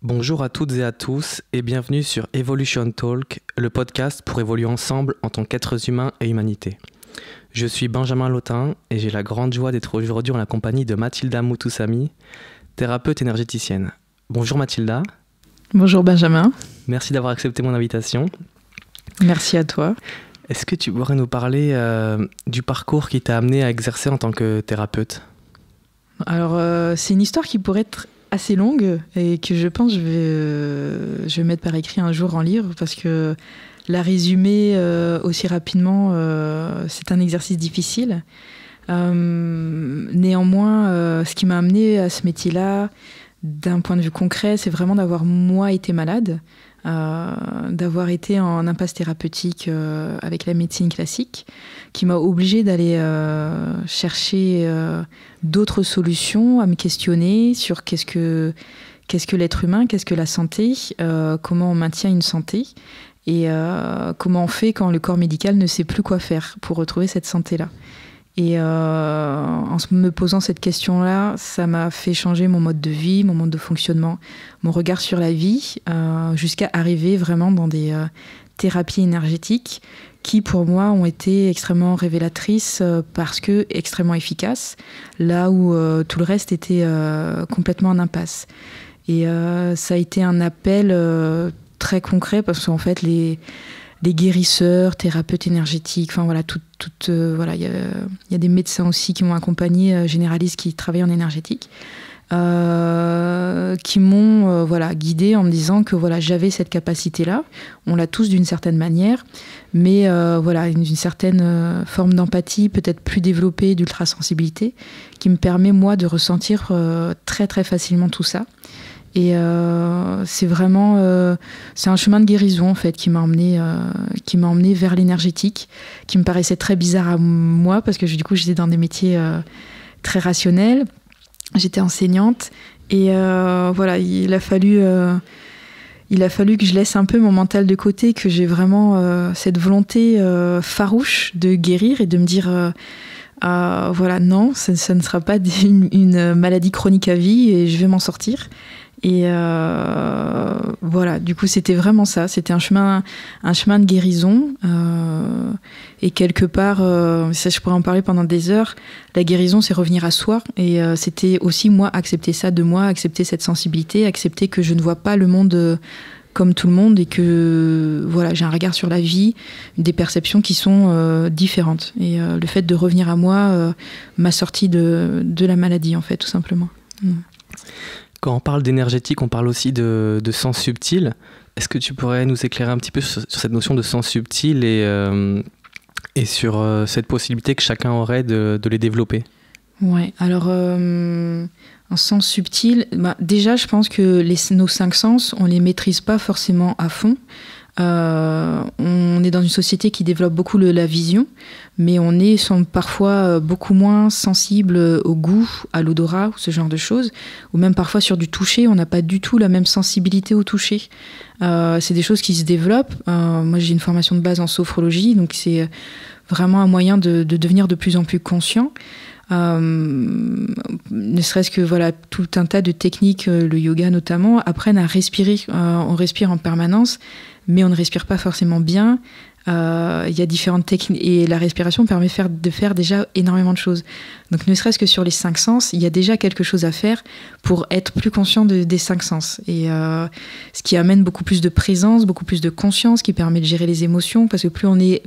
Bonjour à toutes et à tous et bienvenue sur Evolution Talk, le podcast pour évoluer ensemble en tant qu'êtres humains et humanité. Je suis Benjamin Lotin et j'ai la grande joie d'être aujourd'hui en la compagnie de Mathilda Moutoussamy, thérapeute énergéticienne. Bonjour Mathilda. Bonjour Benjamin. Merci d'avoir accepté mon invitation. Merci à toi. Est-ce que tu pourrais nous parler du parcours qui t'a amené à exercer en tant que thérapeute ? Alors, c'est une histoire qui pourrait être assez longue et que je pense je vais mettre par écrit un jour en livre parce que la résumer aussi rapidement, c'est un exercice difficile. Néanmoins, ce qui m'a amené à ce métier-là, d'un point de vue concret, c'est vraiment d'avoir, moi, été malade, d'avoir été en impasse thérapeutique avec la médecine classique, qui m'a obligée d'aller chercher d'autres solutions, à me questionner sur qu'est-ce que l'être humain, qu'est-ce que la santé, comment on maintient une santé et comment on fait quand le corps médical ne sait plus quoi faire pour retrouver cette santé-là. Et en me posant cette question-là, ça m'a fait changer mon mode de vie, mon mode de fonctionnement, mon regard sur la vie, jusqu'à arriver vraiment dans des thérapies énergétiques qui, pour moi, ont été extrêmement révélatrices parce que extrêmement efficaces, là où tout le reste était complètement en impasse. Et ça a été un appel très concret parce qu'en fait, les guérisseurs, thérapeutes énergétiques, enfin voilà, voilà, il y a des médecins aussi qui m'ont accompagné, généralistes qui travaillent en énergétique, qui m'ont guidée en me disant que voilà, j'avais cette capacité-là. On l'a tous d'une certaine manière, mais une certaine forme d'empathie, peut-être plus développée, d'ultrasensibilité, qui me permet moi de ressentir très très facilement tout ça. Et c'est vraiment c'est un chemin de guérison en fait qui m'a emmené vers l'énergétique, qui me paraissait très bizarre à moi parce que du coup j'étais dans des métiers très rationnels, j'étais enseignante et il a fallu que je laisse un peu mon mental de côté, que j'ai vraiment cette volonté farouche de guérir et de me dire non, ça ne sera pas une maladie chronique à vie et je vais m'en sortir. Et du coup c'était vraiment ça, c'était un chemin de guérison et quelque part, ça je pourrais en parler pendant des heures, la guérison c'est revenir à soi et c'était aussi moi accepter ça de moi, accepter cette sensibilité, accepter que je ne vois pas le monde comme tout le monde et que j'ai un regard sur la vie, des perceptions qui sont différentes et le fait de revenir à moi m'a sorti de la maladie en fait tout simplement. Quand on parle d'énergétique, on parle aussi de sens subtil. Est-ce que tu pourrais nous éclairer un petit peu sur cette notion de sens subtil et sur cette possibilité que chacun aurait de les développer ? Ouais, alors en sens subtil, déjà je pense que nos 5 sens, on les maîtrise pas forcément à fond. On est dans une société qui développe beaucoup la vision, mais on sont parfois beaucoup moins sensibles au goût, à l'odorat, ou ce genre de choses, ou même parfois sur du toucher, on n'a pas du tout la même sensibilité au toucher. C'est des choses qui se développent. Moi j'ai une formation de base en sophrologie, donc c'est vraiment un moyen de devenir de plus en plus conscient. Ne serait-ce que tout un tas de techniques, le yoga notamment, apprennent à respirer. On respire en permanence, mais on ne respire pas forcément bien. Il y a différentes techniques et la respiration permet de faire déjà énormément de choses. Donc ne serait-ce que sur les 5 sens, il y a déjà quelque chose à faire pour être plus conscient des 5 sens. Et ce qui amène beaucoup plus de présence, beaucoup plus de conscience, qui permet de gérer les émotions, parce que plus on est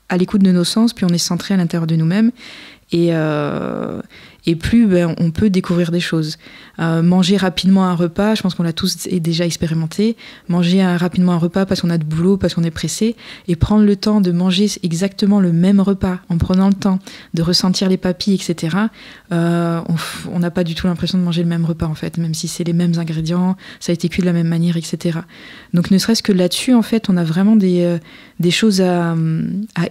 à l'écoute de nos sens, plus on est centré à l'intérieur de nous-mêmes. Et plus on peut découvrir des choses. Manger rapidement un repas, je pense qu'on l'a tous déjà expérimenté, manger rapidement un repas parce qu'on a de boulot, parce qu'on est pressé, et prendre le temps de manger exactement le même repas, en prenant le temps de ressentir les papilles, etc., on n'a pas du tout l'impression de manger le même repas, en fait, même si c'est les mêmes ingrédients, ça a été cuit de la même manière, etc. Donc ne serait-ce que là-dessus, en fait, on a vraiment des choses à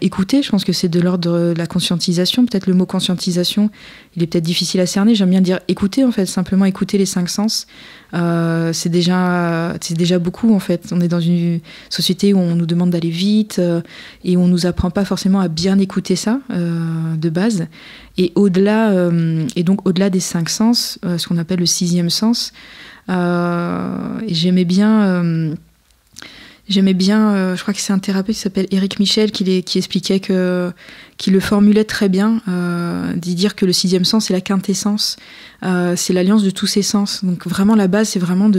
écouter. Je pense que c'est de l'ordre de la conscientisation. Peut-être le mot conscientisation, il est peut-être difficile à cerner. J'aime bien dire écouter, en fait, simplement écouter les 5 sens. C'est déjà beaucoup, en fait. On est dans une société où on nous demande d'aller vite et on nous apprend pas forcément à bien écouter ça de base. Et donc au-delà des 5 sens, ce qu'on appelle le 6e sens, Et j'aimais bien, je crois que c'est un thérapeute qui s'appelle Éric Michel qui expliquait qui le formulait très bien, d'y dire que le sixième sens c'est la quintessence, c'est l'alliance de tous ces sens. Donc vraiment la base c'est vraiment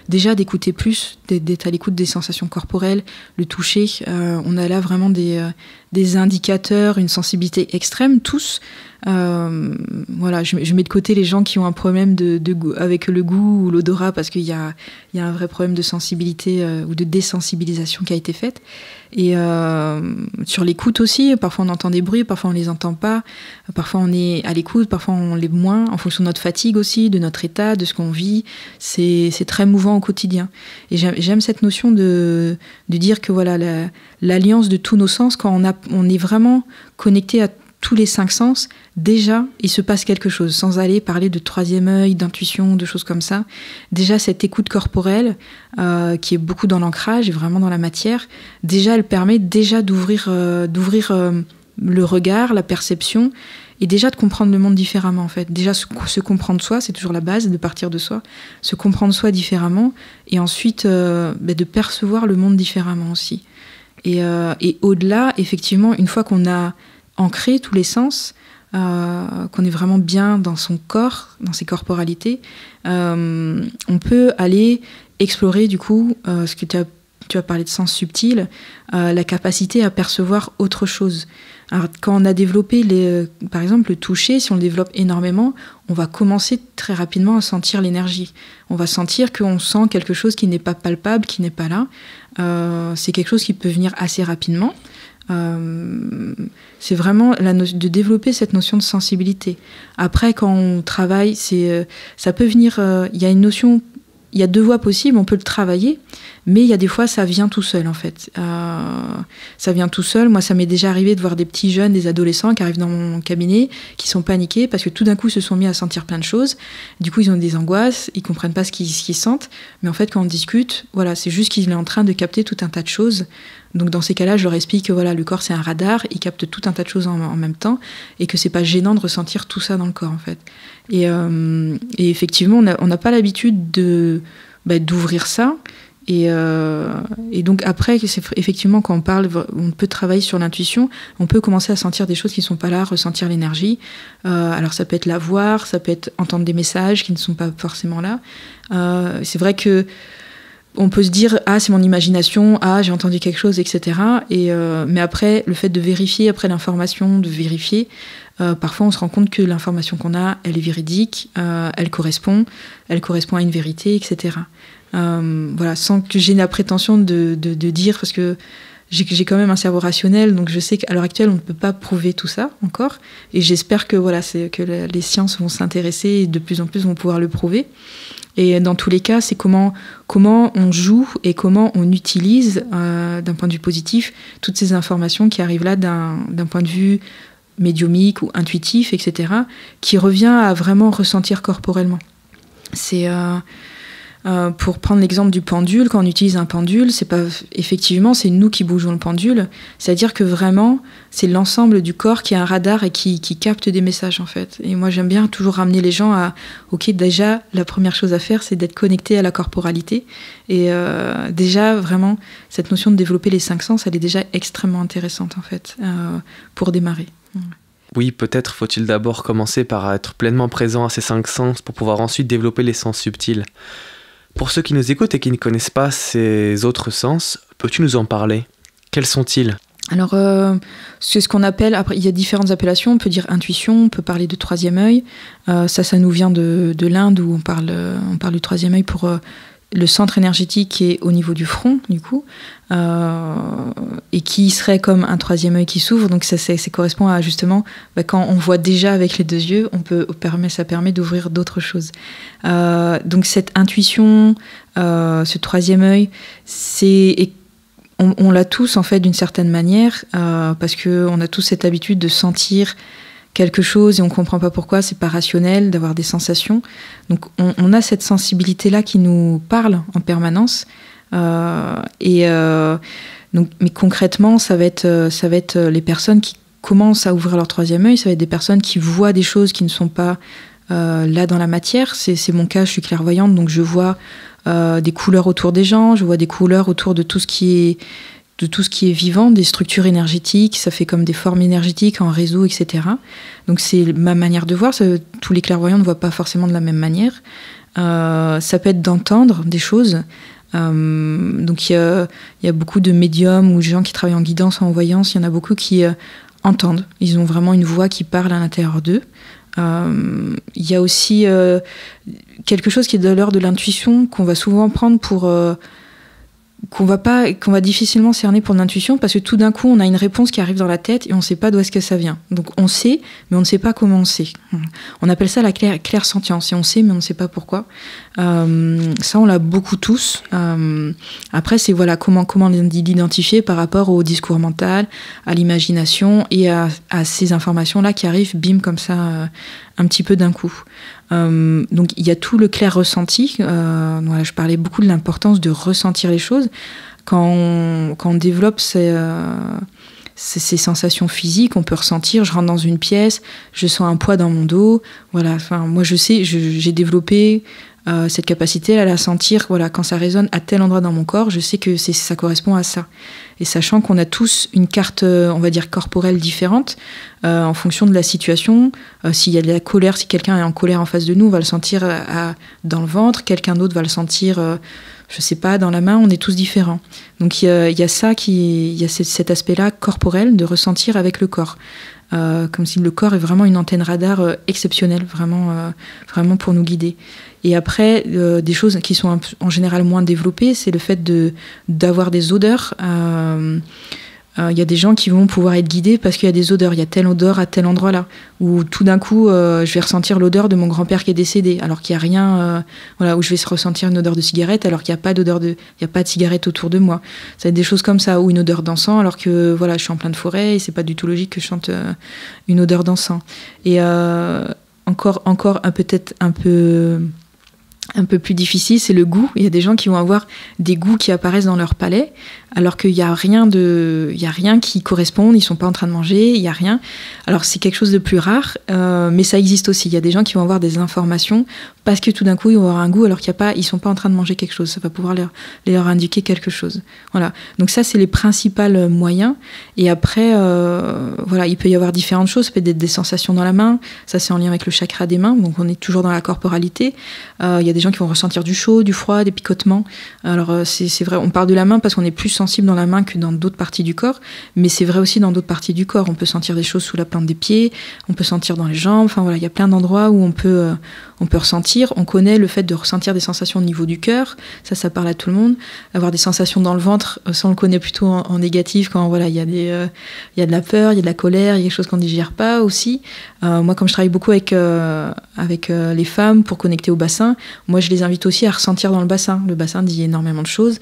déjà d'écouter plus, d'être à l'écoute des sensations corporelles, le toucher. On a là vraiment des indicateurs, une sensibilité extrême tous. Voilà, je mets de côté les gens qui ont un problème de goût, avec le goût ou l'odorat parce qu'il y a un vrai problème de sensibilité ou de désensibilisation qui a été faite. Et sur l'écoute aussi, parfois on entend des bruits, parfois on les entend pas, parfois on est à l'écoute, parfois on l'est moins, en fonction de notre fatigue aussi, de notre état, de ce qu'on vit. C'est très mouvant au quotidien. Et j'aime cette notion de dire que voilà, l'alliance de tous nos sens, quand on est vraiment connecté à tous les 5 sens, déjà, il se passe quelque chose, sans aller parler de troisième œil, d'intuition, de choses comme ça. Déjà, cette écoute corporelle, qui est beaucoup dans l'ancrage et vraiment dans la matière, déjà, elle permet déjà d'ouvrir le regard, la perception, et déjà de comprendre le monde différemment, en fait. Déjà, se comprendre soi, c'est toujours la base, de partir de soi, se comprendre soi différemment, et ensuite, de percevoir le monde différemment aussi. Et au-delà, effectivement, une fois qu'on a ancré tous les sens, qu'on est vraiment bien dans son corps, dans ses corporalités, on peut aller explorer du coup ce que tu as parlé de sens subtil, la capacité à percevoir autre chose. Alors, quand on a développé par exemple le toucher, si on le développe énormément, on va commencer très rapidement à sentir l'énergie. On va sentir qu'on sent quelque chose qui n'est pas palpable, qui n'est pas là. C'est quelque chose qui peut venir assez rapidement. C'est vraiment de développer cette notion de sensibilité. Après, quand on travaille, ça peut venir. Il y a une notion, il y a 2 voies possibles. On peut le travailler, mais il y a des fois, ça vient tout seul en fait. Ça vient tout seul. Moi, ça m'est déjà arrivé de voir des petits jeunes, des adolescents qui arrivent dans mon cabinet, qui sont paniqués parce que tout d'un coup, ils se sont mis à sentir plein de choses. Du coup, ils ont des angoisses, ils comprennent pas ce qu'ils sentent. Mais en fait, quand on discute, voilà, c'est juste qu'il est en train de capter tout un tas de choses. Donc dans ces cas-là, je leur explique que voilà, le corps c'est un radar, il capte tout un tas de choses en même temps, et que c'est pas gênant de ressentir tout ça dans le corps en fait. Et effectivement, on n'a pas l'habitude d'ouvrir ça. Et donc après, effectivement, quand on peut travailler sur l'intuition, on peut commencer à sentir des choses qui ne sont pas là, ressentir l'énergie. Alors ça peut être la voir, ça peut être entendre des messages qui ne sont pas forcément là. C'est vrai que on peut se dire « Ah, c'est mon imagination, ah, j'ai entendu quelque chose, etc. » Mais après, le fait de vérifier, après l'information, de vérifier, parfois on se rend compte que l'information qu'on a, elle est véridique, elle correspond à une vérité, etc. Voilà, sans que j'ai la prétention de dire, parce que j'ai quand même un cerveau rationnel, donc je sais qu'à l'heure actuelle, on ne peut pas prouver tout ça encore. Et j'espère que, voilà, que les sciences vont s'intéresser et de plus en plus vont pouvoir le prouver. Et dans tous les cas, c'est comment on joue et comment on utilise, d'un point de vue positif, toutes ces informations qui arrivent là d'un point de vue médiumique ou intuitif, etc., qui revient à vraiment ressentir corporellement. C'est... pour prendre l'exemple du pendule, quand on utilise un pendule, effectivement, c'est nous qui bougeons le pendule. C'est-à-dire que vraiment, c'est l'ensemble du corps qui est un radar et qui capte des messages, en fait. Et moi, j'aime bien toujours ramener les gens à... Ok, déjà, la première chose à faire, c'est d'être connecté à la corporalité. Et déjà, vraiment, cette notion de développer les 5 sens, elle est déjà extrêmement intéressante, en fait, pour démarrer. Oui, peut-être faut-il d'abord commencer par être pleinement présent à ces 5 sens pour pouvoir ensuite développer les sens subtils. Pour ceux qui nous écoutent et qui ne connaissent pas ces autres sens, peux-tu nous en parler ? Quels sont-ils ? Alors, c'est ce qu'on appelle... Après, il y a différentes appellations. On peut dire intuition, on peut parler de troisième œil. Ça nous vient de l'Inde, où on parle du troisième œil pour le centre énergétique qui est au niveau du front, du coup, et qui serait comme un troisième œil qui s'ouvre. Donc ça correspond à justement, quand on voit déjà avec les 2 yeux, ça permet d'ouvrir d'autres choses. Donc cette intuition, ce troisième œil, on l'a tous en fait d'une certaine manière, parce qu'on a tous cette habitude de sentir quelque chose et on ne comprend pas pourquoi, c'est pas rationnel d'avoir des sensations. Donc on a cette sensibilité-là qui nous parle en permanence. Donc, mais concrètement, ça va être les personnes qui commencent à ouvrir leur troisième œil, ça va être des personnes qui voient des choses qui ne sont pas là dans la matière. C'est mon cas, je suis clairvoyante, donc je vois des couleurs autour des gens, je vois des couleurs autour de tout ce qui est vivant, des structures énergétiques, ça fait comme des formes énergétiques en réseau, etc. Donc c'est ma manière de voir, tous les clairvoyants ne voient pas forcément de la même manière. Ça peut être d'entendre des choses. Donc il y a beaucoup de médiums ou de gens qui travaillent en guidance, en voyance, il y en a beaucoup qui entendent. Ils ont vraiment une voix qui parle à l'intérieur d'eux. Il y a aussi quelque chose qui est de l'ordre de l'intuition qu'on va souvent prendre pour qu'on va difficilement cerner pour l'intuition, parce que tout d'un coup on a une réponse qui arrive dans la tête et on ne sait pas d'où est-ce que ça vient. Donc on sait, mais on ne sait pas comment on sait. On appelle ça la clairsentience, et on sait mais on ne sait pas pourquoi. Ça on l'a beaucoup tous. Après c'est voilà comment l'identifier par rapport au discours mental, à l'imagination et à ces informations là qui arrivent bim comme ça un petit peu d'un coup. Donc il y a tout le clair ressenti. Voilà, je parlais beaucoup de l'importance de ressentir les choses. Quand on développe ces sensations physiques, on peut ressentir, je rentre dans une pièce, je sens un poids dans mon dos. Voilà, enfin, moi je sais, j'ai développé cette capacité à la sentir, voilà, quand ça résonne à tel endroit dans mon corps, je sais que ça correspond à ça. Et sachant qu'on a tous une carte, on va dire, corporelle différente, en fonction de la situation. S'il y a de la colère, si quelqu'un est en colère en face de nous, on va le sentir dans le ventre, quelqu'un d'autre va le sentir, je sais pas, dans la main, on est tous différents. Donc il y a cet aspect-là corporel, de ressentir avec le corps. Comme si le corps est vraiment une antenne radar exceptionnelle, vraiment pour nous guider. Et après, des choses qui sont en général moins développées, c'est le fait d'avoir des odeurs. Il y a des gens qui vont pouvoir être guidés parce qu'il y a des odeurs. Il y a telle odeur à tel endroit là. Ou tout d'un coup, je vais ressentir l'odeur de mon grand-père qui est décédé, alors qu'il n'y a rien. Voilà, où je vais ressentir une odeur de cigarette, alors qu'il n'y a pas il n'y a pas de cigarette autour de moi. Ça va être des choses comme ça. Ou une odeur d'encens, alors que voilà, je suis en pleine forêt et c'est pas du tout logique que je chante une odeur d'encens. Et encore peut-être un peu plus difficile, c'est le goût. Il y a des gens qui vont avoir des goûts qui apparaissent dans leur palais, alors qu'il n'y a rien qui corresponde, ils ne sont pas en train de manger, il n'y a rien. Alors c'est quelque chose de plus rare, mais ça existe aussi. Il y a des gens qui vont avoir des informations parce que tout d'un coup ils vont avoir un goût alors qu'ils ne sont pas en train de manger quelque chose. Ça va pouvoir leur indiquer quelque chose. Voilà. Donc ça c'est les principaux moyens. Et après, voilà, il peut y avoir différentes choses. Ça peut être des sensations dans la main. Ça c'est en lien avec le chakra des mains. Donc on est toujours dans la corporalité. Il y a des gens qui vont ressentir du chaud, du froid, des picotements. Alors c'est vrai, on parle de la main parce qu'on est plus sensible dans la main que dans d'autres parties du corps, mais c'est vrai aussi dans d'autres parties du corps. On peut sentir des choses sous la plante des pieds, on peut sentir dans les jambes, enfin voilà, il y a plein d'endroits où on peut ressentir. On connaît le fait de ressentir des sensations au niveau du cœur, ça parle à tout le monde. Avoir des sensations dans le ventre, ça on le connaît plutôt en négatif, quand voilà, il y a de la peur, il y a de la colère, il y a des choses qu'on ne digère pas aussi. Moi, comme je travaille beaucoup avec les femmes pour connecter au bassin, moi je les invite aussi à ressentir dans le bassin. Le bassin dit énormément de choses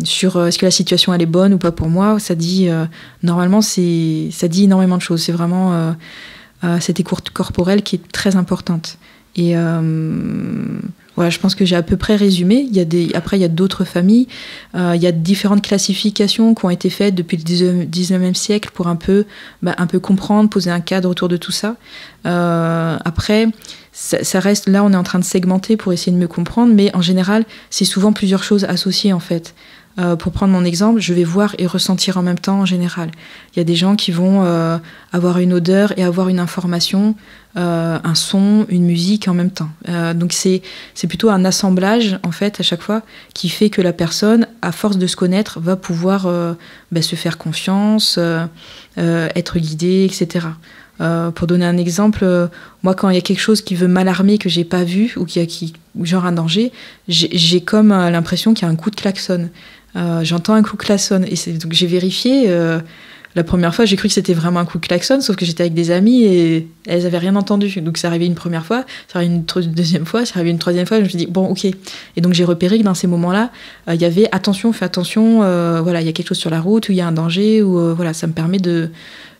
sur est-ce que la situation elle est bonne ou pas pour moi. Ça dit normalement ça dit énormément de choses. C'est vraiment cette écoute corporelle qui est très importante. Et voilà, je pense que j'ai à peu près résumé. Après, il y a d'autres familles. Il y a différentes classifications qui ont été faites depuis le 19e siècle pour un peu comprendre, poser un cadre autour de tout ça. Après, ça reste... Là, on est en train de segmenter pour essayer de mieux comprendre, mais en général, c'est souvent plusieurs choses associées, en fait. Pour prendre mon exemple, je vais voir et ressentir en même temps en général. Il y a des gens qui vont avoir une odeur et avoir une information, un son, une musique en même temps. Donc c'est plutôt un assemblage en fait à chaque fois qui fait que la personne, à force de se connaître, va pouvoir se faire confiance, être guidée, etc. Pour donner un exemple, moi quand il y a quelque chose qui veut m'alarmer que j'ai pas vu ou genre un danger, j'ai comme l'impression qu'il y a un coup de klaxon. J'entends un coup de klaxon et donc j'ai vérifié. La première fois, j'ai cru que c'était vraiment un coup de klaxon, sauf que j'étais avec des amies et elles avaient rien entendu. Donc c'est arrivé une première fois, c'est arrivé une deuxième fois, c'est arrivé une troisième fois. Je me suis dit bon, ok. Et donc j'ai repéré que dans ces moments-là, il y avait attention, fais attention. Voilà, il y a quelque chose sur la route ou il y a un danger ou voilà, ça me permet de.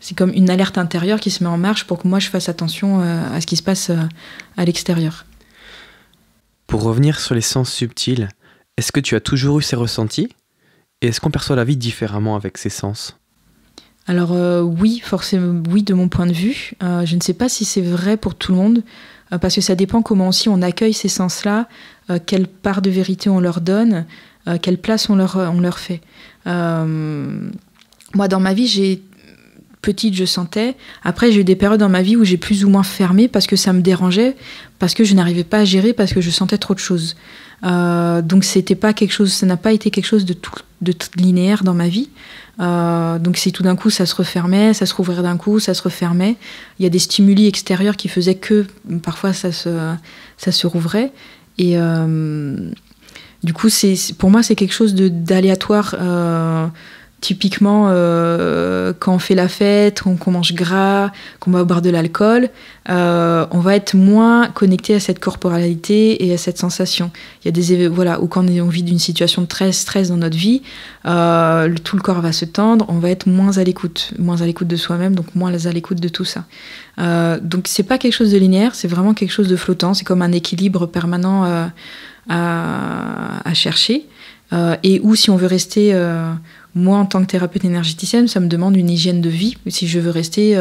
C'est comme une alerte intérieure qui se met en marche pour que moi je fasse attention à ce qui se passe à l'extérieur. Pour revenir sur les sens subtils, est-ce que tu as toujours eu ces ressentis ? Et est-ce qu'on perçoit la vie différemment avec ces sens ? Alors oui, forcément, oui, de mon point de vue. Je ne sais pas si c'est vrai pour tout le monde. parce que ça dépend comment aussi on accueille ces sens-là, quelle part de vérité on leur donne, quelle place on leur fait. Moi, dans ma vie, petite, je sentais. Après, j'ai eu des périodes dans ma vie où j'ai plus ou moins fermé parce que ça me dérangeait, parce que je n'arrivais pas à gérer, parce que je sentais trop de choses. Donc, ça n'a pas été quelque chose de linéaire dans ma vie. Donc, si tout d'un coup, ça se refermait, ça se rouvrait d'un coup, ça se refermait. Il y a des stimuli extérieurs qui faisaient que parfois ça se rouvrait. Et du coup, pour moi, c'est quelque chose d'aléatoire. Typiquement, quand on fait la fête, qu'on mange gras, qu'on va boire de l'alcool, on va être moins connecté à cette corporalité et à cette sensation. Il y a ou quand on vit d'une situation de stress dans notre vie, tout le corps va se tendre, on va être moins à l'écoute de soi-même, donc moins à l'écoute de tout ça. Donc c'est pas quelque chose de linéaire, c'est vraiment quelque chose de flottant, c'est comme un équilibre permanent à chercher. Et où si on veut rester... moi, en tant que thérapeute énergéticienne, ça me demande une hygiène de vie si je veux rester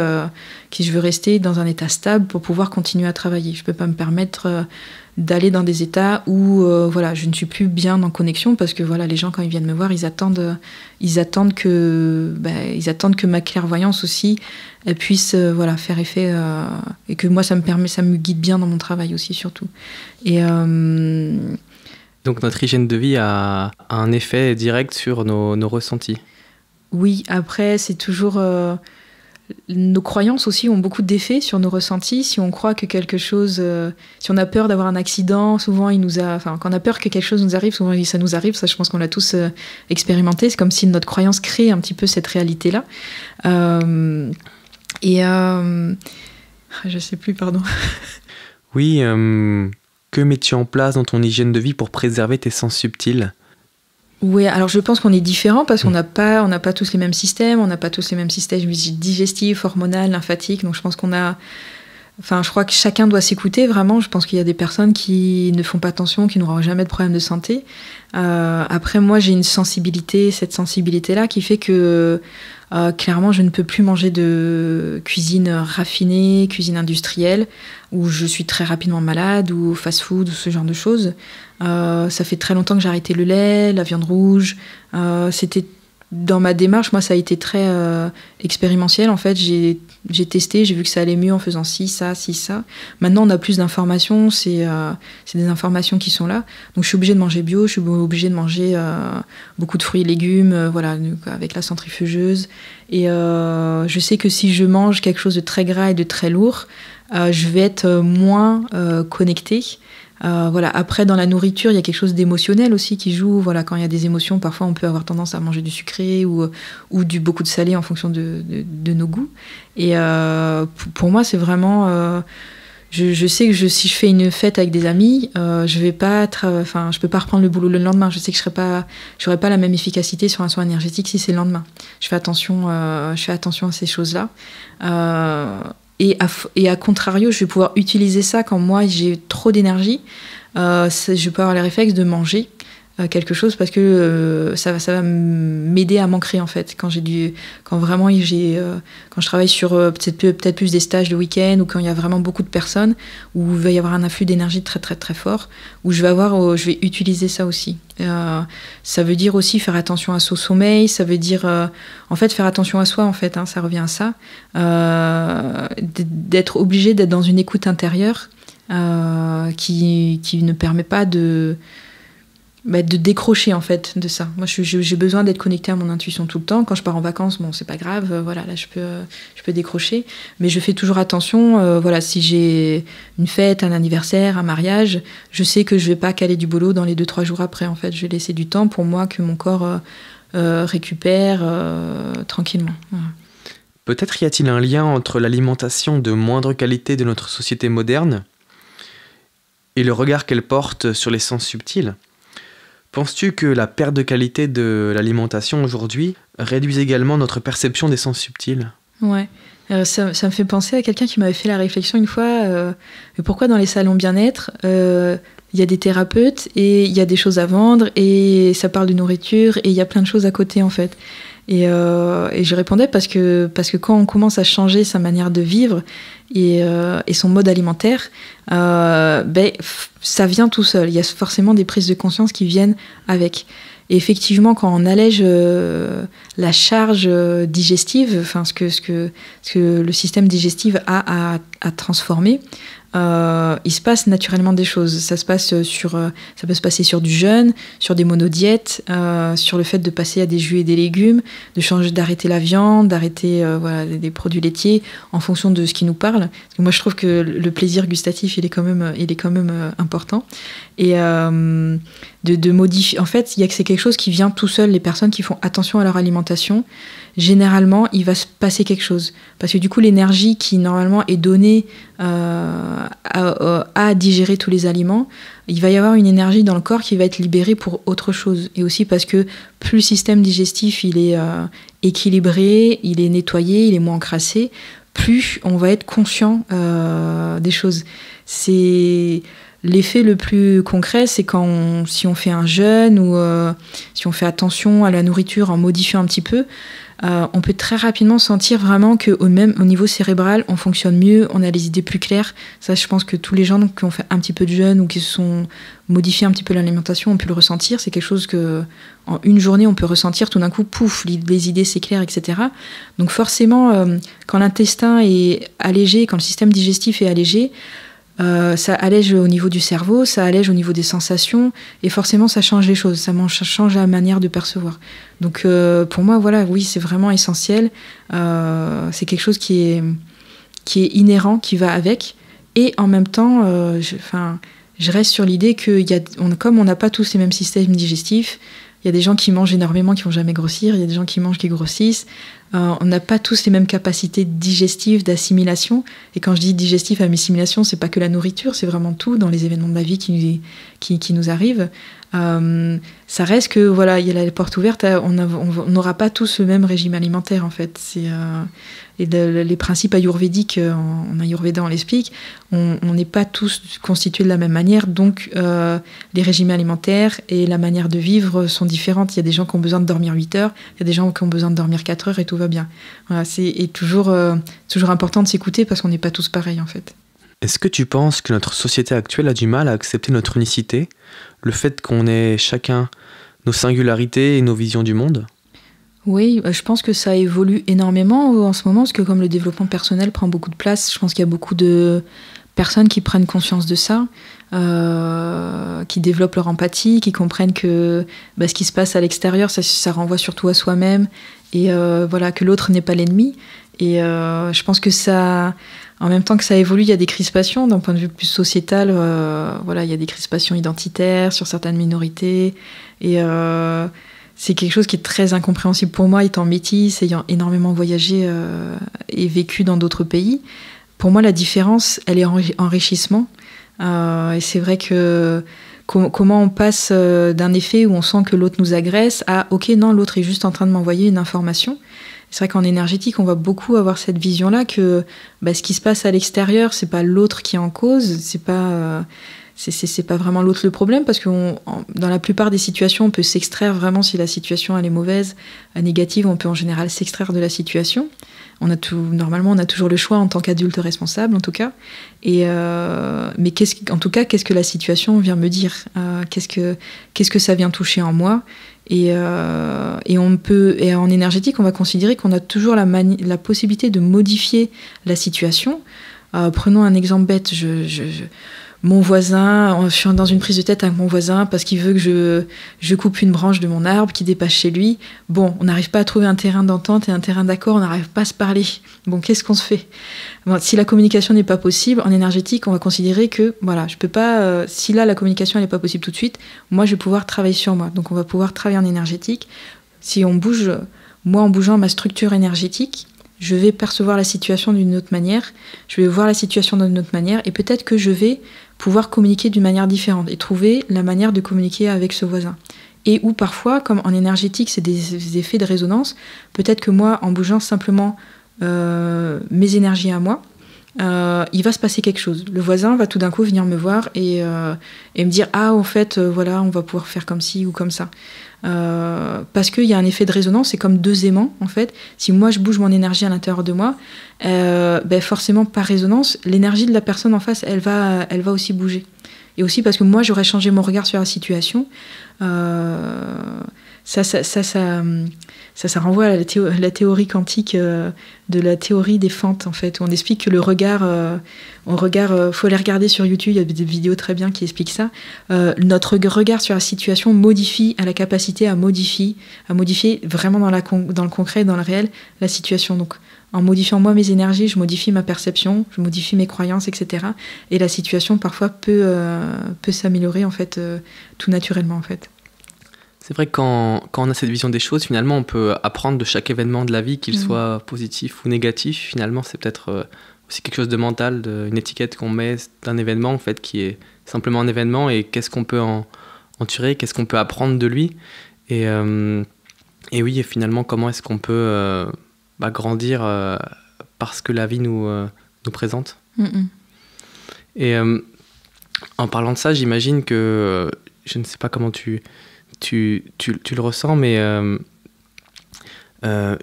dans un état stable pour pouvoir continuer à travailler. Je ne peux pas me permettre d'aller dans des états où je ne suis plus bien en connexion parce que les gens, quand ils viennent me voir, ils attendent que ma clairvoyance aussi elle puisse faire effet et que moi, ça me guide bien dans mon travail aussi, surtout. Et... Donc notre hygiène de vie a un effet direct sur nos ressentis. Oui, après, c'est toujours... nos croyances aussi ont beaucoup d'effets sur nos ressentis. Si on croit que quelque chose... si on a peur d'avoir un accident, souvent, quand on a peur que quelque chose nous arrive, souvent ça nous arrive. Ça, je pense qu'on l'a tous expérimenté. C'est comme si notre croyance crée un petit peu cette réalité-là. Je sais plus, pardon. Oui, que mets-tu en place dans ton hygiène de vie pour préserver tes sens subtils ? Oui, alors je pense qu'on est différents parce qu'on n'a pas tous les mêmes systèmes, on n'a pas tous les mêmes systèmes digestifs, hormonaux, lymphatiques. Donc je pense je crois que chacun doit s'écouter vraiment. Je pense qu'il y a des personnes qui ne font pas attention, qui n'auront jamais de problème de santé. Après, moi, j'ai cette sensibilité-là qui fait que clairement, je ne peux plus manger de cuisine raffinée, cuisine industrielle, où je suis très rapidement malade, ou fast-food, ou ce genre de choses. Ça fait très longtemps que j'ai arrêté le lait, la viande rouge. C'était dans ma démarche, moi, ça a été très expérimentiel. En fait, j'ai testé, j'ai vu que ça allait mieux en faisant ci, ça. Maintenant, on a plus d'informations, c'est des informations qui sont là. Donc, je suis obligée de manger bio, je suis obligée de manger beaucoup de fruits et légumes, avec la centrifugeuse. Et je sais que si je mange quelque chose de très gras et de très lourd, je vais être moins connectée. Après, dans la nourriture, il y a quelque chose d'émotionnel aussi qui joue. Quand il y a des émotions, parfois on peut avoir tendance à manger du sucré ou beaucoup de salé en fonction de nos goûts. Et pour moi, c'est vraiment... je sais que si je fais une fête avec des amis, je peux pas reprendre le boulot le lendemain. Je sais que j'aurai pas la même efficacité sur un soin énergétique si c'est le lendemain. Je fais attention à ces choses-là. Et à contrario, je vais pouvoir utiliser ça quand moi j'ai trop d'énergie. Je peux avoir les réflexes de manger quelque chose parce que ça va m'aider à m'ancrer en fait. Quand je travaille sur peut-être plus des stages de week-end ou quand il y a vraiment beaucoup de personnes où il va y avoir un afflux d'énergie très très très fort, où je vais utiliser ça aussi. Ça veut dire aussi faire attention à son sommeil, ça veut dire en fait faire attention à soi en fait, ça revient à ça, d'être obligé d'être dans une écoute intérieure qui ne permet pas de décrocher en fait de ça. Moi j'ai besoin d'être connectée à mon intuition tout le temps. Quand je pars en vacances, c'est pas grave, là je peux décrocher, mais je fais toujours attention. Si j'ai une fête, un anniversaire, un mariage, je sais que je vais pas caler du boulot dans les 2-3 jours après en fait. Je vais laisser du temps pour moi que mon corps récupère tranquillement. Voilà. Peut-être y a-t-il un lien entre l'alimentation de moindre qualité de notre société moderne et le regard qu'elle porte sur les sens subtils ? Penses-tu que la perte de qualité de l'alimentation aujourd'hui réduit également notre perception des sens subtils ? Ouais, ça me fait penser à quelqu'un qui m'avait fait la réflexion une fois, mais pourquoi dans les salons bien-être, il y a des thérapeutes et il y a des choses à vendre et ça parle de nourriture et il y a plein de choses à côté en fait. Et je répondais parce que quand on commence à changer sa manière de vivre et son mode alimentaire, ça vient tout seul. Il y a forcément des prises de conscience qui viennent avec. Et effectivement, quand on allège la charge digestive, enfin ce que le système digestif a à transformer, il se passe naturellement des choses. Ça peut se passer sur du jeûne, sur des monodiètes, sur le fait de passer à des jus et des légumes, d'arrêter la viande, d'arrêter des produits laitiers en fonction de ce qui nous parle. Parce que moi, je trouve que le plaisir gustatif, il est quand même important. Et de modifier. En fait, c'est quelque chose qui vient tout seul. Les personnes qui font attention à leur alimentation, généralement, il va se passer quelque chose. Parce que du coup, l'énergie qui, normalement, est donnée à digérer tous les aliments, il va y avoir une énergie dans le corps qui va être libérée pour autre chose. Et aussi parce que plus le système digestif il est équilibré, il est nettoyé, il est moins encrassé, plus on va être conscient des choses. C'est... L'effet le plus concret, c'est si on fait un jeûne ou si on fait attention à la nourriture en modifiant un petit peu, on peut très rapidement sentir vraiment qu'au niveau cérébral, on fonctionne mieux, on a les idées plus claires. Ça, je pense que tous les gens qui ont fait un petit peu de jeûne ou qui se sont modifiés un petit peu l'alimentation ont pu le ressentir. C'est quelque chose que en une journée, on peut ressentir tout d'un coup, pouf, les idées s'éclairent, etc. Donc forcément, quand l'intestin est allégé, quand le système digestif est allégé, ça allège au niveau du cerveau, ça allège au niveau des sensations, et forcément ça change les choses, ça change la manière de percevoir. Donc pour moi, voilà, oui, c'est vraiment essentiel. C'est quelque chose qui est inhérent, qui va avec, et en même temps, je reste sur l'idée que comme on n'a pas tous les mêmes systèmes digestifs, il y a des gens qui mangent énormément qui vont jamais grossir, il y a des gens qui mangent qui grossissent. On n'a pas tous les mêmes capacités digestives, d'assimilation. Et quand je dis digestif, assimilation, c'est pas que la nourriture, c'est vraiment tout dans les événements de la vie qui nous arrivent. Ça reste que voilà, il y a la porte ouverte. On n'aura pas tous le même régime alimentaire en fait. Les principes ayurvédiques, en Ayurveda on l'explique, on n'est pas tous constitués de la même manière, donc les régimes alimentaires et la manière de vivre sont différentes. Il y a des gens qui ont besoin de dormir 8 heures, il y a des gens qui ont besoin de dormir 4 heures et tout va bien. Voilà, c'est toujours important de s'écouter parce qu'on n'est pas tous pareils en fait. Est-ce que tu penses que notre société actuelle a du mal à accepter notre unicité, le fait qu'on ait chacun nos singularités et nos visions du monde ? Oui, je pense que ça évolue énormément en ce moment, parce que comme le développement personnel prend beaucoup de place, je pense qu'il y a beaucoup de personnes qui prennent conscience de ça, qui développent leur empathie, qui comprennent que ce qui se passe à l'extérieur, ça renvoie surtout à soi-même, et que l'autre n'est pas l'ennemi. Et je pense que ça... En même temps que ça évolue, il y a des crispations d'un point de vue plus sociétal. Il y a des crispations identitaires sur certaines minorités. Et c'est quelque chose qui est très incompréhensible pour moi, étant métisse, ayant énormément voyagé et vécu dans d'autres pays. Pour moi, la différence, elle est enrichissement. Et c'est vrai que comment on passe d'un effet où on sent que l'autre nous agresse à « ok, non, l'autre est juste en train de m'envoyer une information ». C'est vrai qu'en énergétique, on va beaucoup avoir cette vision-là que ce qui se passe à l'extérieur, c'est pas l'autre qui est en cause, c'est pas vraiment l'autre le problème, parce que dans la plupart des situations, on peut s'extraire vraiment si la situation elle est mauvaise, négative, on peut en général s'extraire de la situation. Normalement, on a toujours le choix en tant qu'adulte responsable, en tout cas. Mais qu'est-ce que la situation vient me dire ? Qu'est-ce que ça vient toucher en moi ? Et en énergétique, on va considérer qu'on a toujours la possibilité de modifier la situation. Prenons un exemple bête. Mon voisin, je suis dans une prise de tête avec mon voisin parce qu'il veut que je coupe une branche de mon arbre qui dépasse chez lui. Bon, on n'arrive pas à trouver un terrain d'entente et un terrain d'accord, on n'arrive pas à se parler. Bon, qu'est-ce qu'on se fait ? Si la communication n'est pas possible, en énergétique, on va considérer que, voilà, je peux pas... si là, la communication n'est pas possible tout de suite, moi, je vais pouvoir travailler sur moi. Donc, on va pouvoir travailler en énergétique. Si on bouge, moi, en bougeant ma structure énergétique, je vais percevoir la situation d'une autre manière, je vais voir la situation d'une autre manière, et peut-être que je vais pouvoir communiquer d'une manière différente et trouver la manière de communiquer avec ce voisin. Et ou parfois, comme en énergétique, c'est des effets de résonance, peut-être que moi, en bougeant simplement mes énergies à moi, il va se passer quelque chose. Le voisin va tout d'un coup venir me voir et me dire « Ah, en fait, voilà, on va pouvoir faire comme ci ou comme ça. » Parce qu'il y a un effet de résonance, c'est comme deux aimants, en fait. Si moi, je bouge mon énergie à l'intérieur de moi, forcément, par résonance, l'énergie de la personne en face, elle va aussi bouger. Et aussi parce que moi, j'aurais changé mon regard sur la situation. Ça renvoie à la théorie quantique de la théorie des fentes, en fait, où on explique que le regard, faut les regarder sur YouTube, il y a des vidéos très bien qui expliquent ça. Notre regard sur la situation a la capacité à modifier vraiment dans le concret, dans le réel, la situation. Donc, en modifiant moi mes énergies, je modifie ma perception, je modifie mes croyances, etc. Et la situation parfois peut s'améliorer en fait tout naturellement en fait. C'est vrai que quand on a cette vision des choses, finalement, on peut apprendre de chaque événement de la vie, qu'il soit positif ou négatif. Finalement, c'est peut-être aussi quelque chose de mental, une étiquette qu'on met d'un événement en fait, qui est simplement un événement, et qu'est-ce qu'on peut en tirer, qu'est-ce qu'on peut apprendre de lui. Et oui, et finalement, comment est-ce qu'on peut grandir parce que la vie nous présente. Et en parlant de ça, j'imagine que, je ne sais pas comment tu le ressens, mais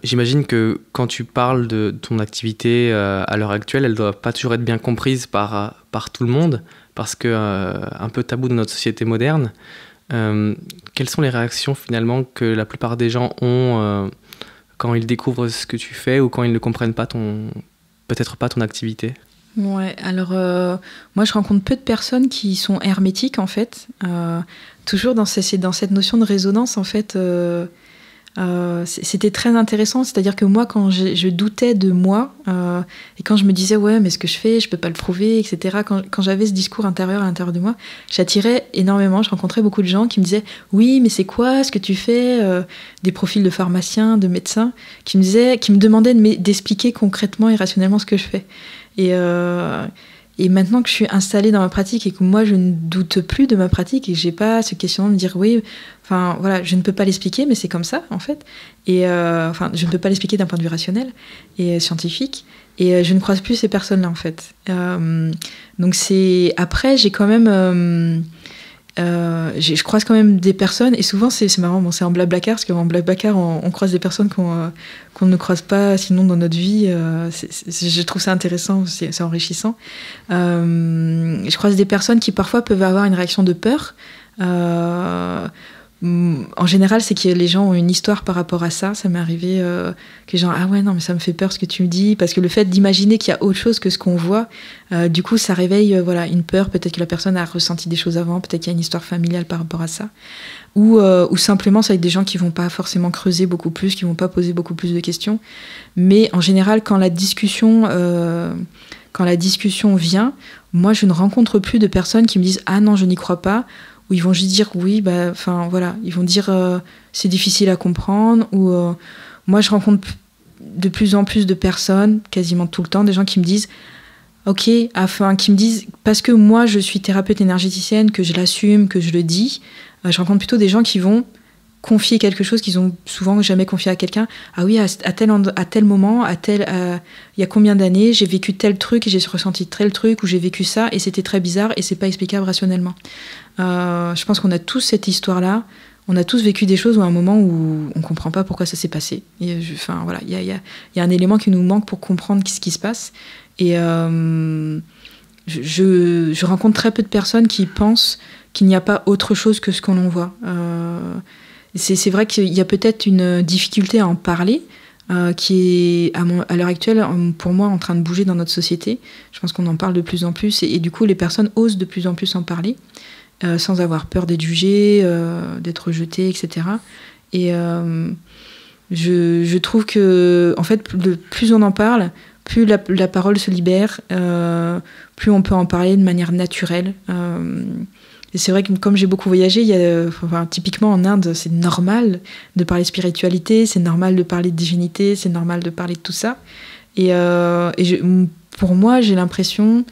j'imagine que quand tu parles de ton activité à l'heure actuelle, elle ne doit pas toujours être bien comprise par tout le monde, parce que un peu tabou dans notre société moderne. Quelles sont les réactions finalement que la plupart des gens ont quand ils découvrent ce que tu fais ou quand ils ne comprennent pas peut-être pas ton activité? Ouais, alors moi je rencontre peu de personnes qui sont hermétiques en fait. Toujours dans cette notion de résonance en fait. C'était très intéressant, c'est-à-dire que moi quand je doutais de moi et quand je me disais ouais mais ce que je fais je peux pas le prouver, etc. Quand j'avais ce discours intérieur à l'intérieur de moi, j'attirais énormément. Je rencontrais beaucoup de gens qui me disaient oui mais c'est quoi ce que tu fais, des profils de pharmaciens, de médecins qui me demandaient d'expliquer concrètement et rationnellement ce que je fais. Et maintenant que je suis installée dans ma pratique et que moi je ne doute plus de ma pratique et que j'ai pas ce questionnement de me dire oui, enfin voilà, je ne peux pas l'expliquer mais c'est comme ça en fait. Et je ne peux pas l'expliquer d'un point de vue rationnel et scientifique. Et je ne croise plus ces personnes-là en fait. Donc après j'ai quand même je croise quand même des personnes et souvent c'est marrant, bon, c'est en Blablacar parce qu'en Blablacar on croise des personnes qu'on ne croise pas sinon dans notre vie. Je trouve ça intéressant, c'est enrichissant. Je croise des personnes qui parfois peuvent avoir une réaction de peur. En général, c'est que les gens ont une histoire par rapport à ça. Ça m'est arrivé que les gens ah ouais non mais ça me fait peur ce que tu me dis, parce que le fait d'imaginer qu'il y a autre chose que ce qu'on voit, du coup ça réveille une peur. Peut-être que la personne a ressenti des choses avant, peut-être qu'il y a une histoire familiale par rapport à ça, ou simplement c'est avec des gens qui vont pas forcément creuser beaucoup plus, qui vont pas poser beaucoup plus de questions. Mais en général, quand la discussion vient, moi je ne rencontre plus de personnes qui me disent ah non je n'y crois pas, où ils vont juste dire oui, ils vont dire c'est difficile à comprendre, ou moi je rencontre de plus en plus de personnes, quasiment tout le temps, des gens qui me disent qui me disent, parce que moi je suis thérapeute énergéticienne, que je l'assume, que je le dis, je rencontre plutôt des gens qui vont confier quelque chose qu'ils ont souvent jamais confié à quelqu'un. Ah oui, à tel moment, il y a combien d'années, j'ai vécu tel truc et j'ai ressenti tel truc, ou j'ai vécu ça et c'était très bizarre et c'est pas explicable rationnellement. Je pense qu'on a tous cette histoire-là. On a tous vécu des choses où à un moment où on comprend pas pourquoi ça s'est passé. Il y a un élément qui nous manque pour comprendre ce qui se passe. Et je rencontre très peu de personnes qui pensent qu'il n'y a pas autre chose que ce qu'on en voit. C'est vrai qu'il y a peut-être une difficulté à en parler, qui est à l'heure actuelle pour moi en train de bouger dans notre société. Je pense qu'on en parle de plus en plus et du coup les personnes osent de plus en plus en parler, sans avoir peur d'être jugées, d'être rejetées, etc. Et je trouve que en fait plus on en parle, plus la parole se libère, plus on peut en parler de manière naturelle. Et c'est vrai que comme j'ai beaucoup voyagé, typiquement en Inde, c'est normal de parler de spiritualité, c'est normal de parler de divinité, c'est normal de parler de tout ça. Pour moi, j'ai l'impression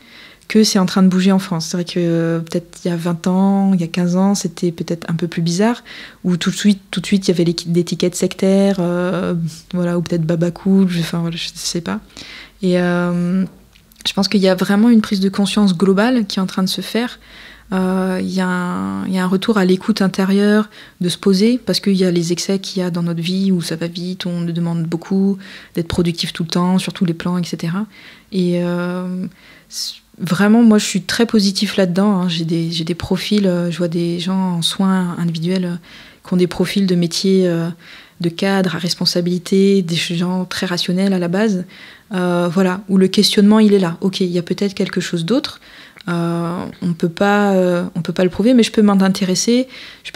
que c'est en train de bouger en France. C'est vrai que peut-être il y a 20 ans, il y a 15 ans, c'était peut-être un peu plus bizarre, où tout de suite, il y avait l'étiquette sectaire, ou peut-être Baba Cool, je sais pas. Et Je pense qu'il y a vraiment une prise de conscience globale qui est en train de se faire. Il y a un retour à l'écoute intérieure, de se poser, parce qu'il y a les excès qu'il y a dans notre vie, où ça va vite, on nous demande beaucoup d'être productif tout le temps, sur tous les plans, etc. Et vraiment, moi, je suis très positif là-dedans. Hein. J'ai des profils, je vois des gens en soins individuels qui ont des profils de métiers de cadre à responsabilité, des gens très rationnels à la base. Voilà, où le questionnement, il est là. Ok, il y a peut-être quelque chose d'autre. On peut pas le prouver, mais je peux m'en intéresser, je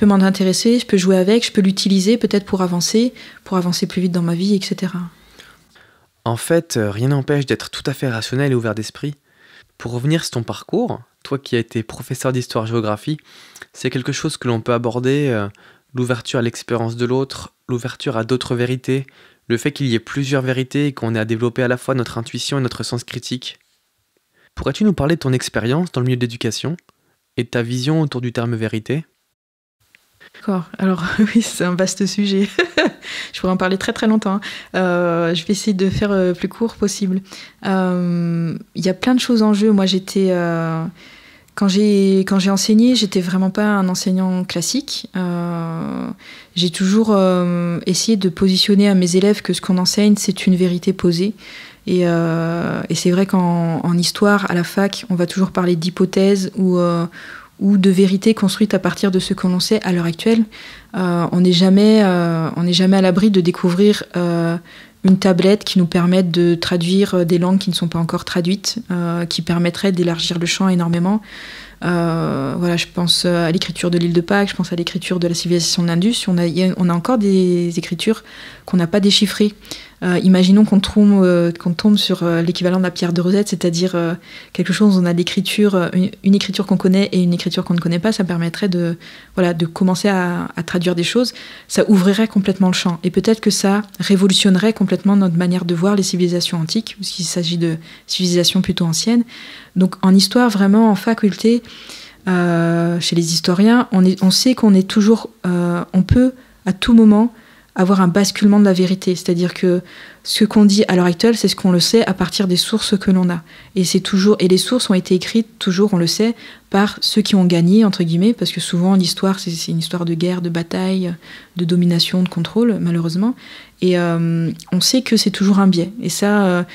peux jouer avec, je peux l'utiliser peut-être pour avancer plus vite dans ma vie, etc. En fait, rien n'empêche d'être tout à fait rationnel et ouvert d'esprit. Pour revenir sur ton parcours, toi qui as été professeur d'histoire-géographie, c'est quelque chose que l'on peut aborder, l'ouverture à l'expérience de l'autre, l'ouverture à d'autres vérités, le fait qu'il y ait plusieurs vérités et qu'on ait à développer à la fois notre intuition et notre sens critique. Pourrais-tu nous parler de ton expérience dans le milieu de l'éducation et de ta vision autour du terme vérité ? D'accord, alors oui, c'est un vaste sujet. Je pourrais en parler très très longtemps. Je vais essayer de faire plus court possible. Il y a plein de choses en jeu. Moi, quand j'ai enseigné, j'étais vraiment pas un enseignant classique. J'ai toujours essayé de positionner à mes élèves que ce qu'on enseigne, c'est une vérité posée. Et c'est vrai qu'en histoire, à la fac, on va toujours parler d'hypothèses ou de vérités construites à partir de ce que l'on sait à l'heure actuelle. On n'est jamais à l'abri de découvrir une tablette qui nous permette de traduire des langues qui ne sont pas encore traduites, qui permettrait d'élargir le champ énormément. Voilà, je pense à l'écriture de l'île de Pâques, je pense à l'écriture de la civilisation de l'Indus. On a encore des écritures qu'on n'a pas déchiffrées. Imaginons qu'on tombe sur l'équivalent de la pierre de Rosette, c'est-à-dire quelque chose où on a l'écriture, une écriture qu'on connaît et une écriture qu'on ne connaît pas. Ça permettrait de commencer à traduire des choses. Ça ouvrirait complètement le champ. Et peut-être que ça révolutionnerait complètement notre manière de voir les civilisations antiques, parce qu'il s'agit de civilisations plutôt anciennes. Donc en histoire, vraiment en faculté, chez les historiens, on sait qu'on est toujours... on peut à tout moment avoir un basculement de la vérité. C'est-à-dire que ce qu'on dit à l'heure actuelle, c'est ce qu'on le sait à partir des sources que l'on a. Et les sources ont été écrites, toujours, on le sait, par ceux qui ont gagné, entre guillemets, parce que souvent, l'histoire, c'est une histoire de guerre, de bataille, de domination, de contrôle, malheureusement. Et on sait que c'est toujours un biais. Et ça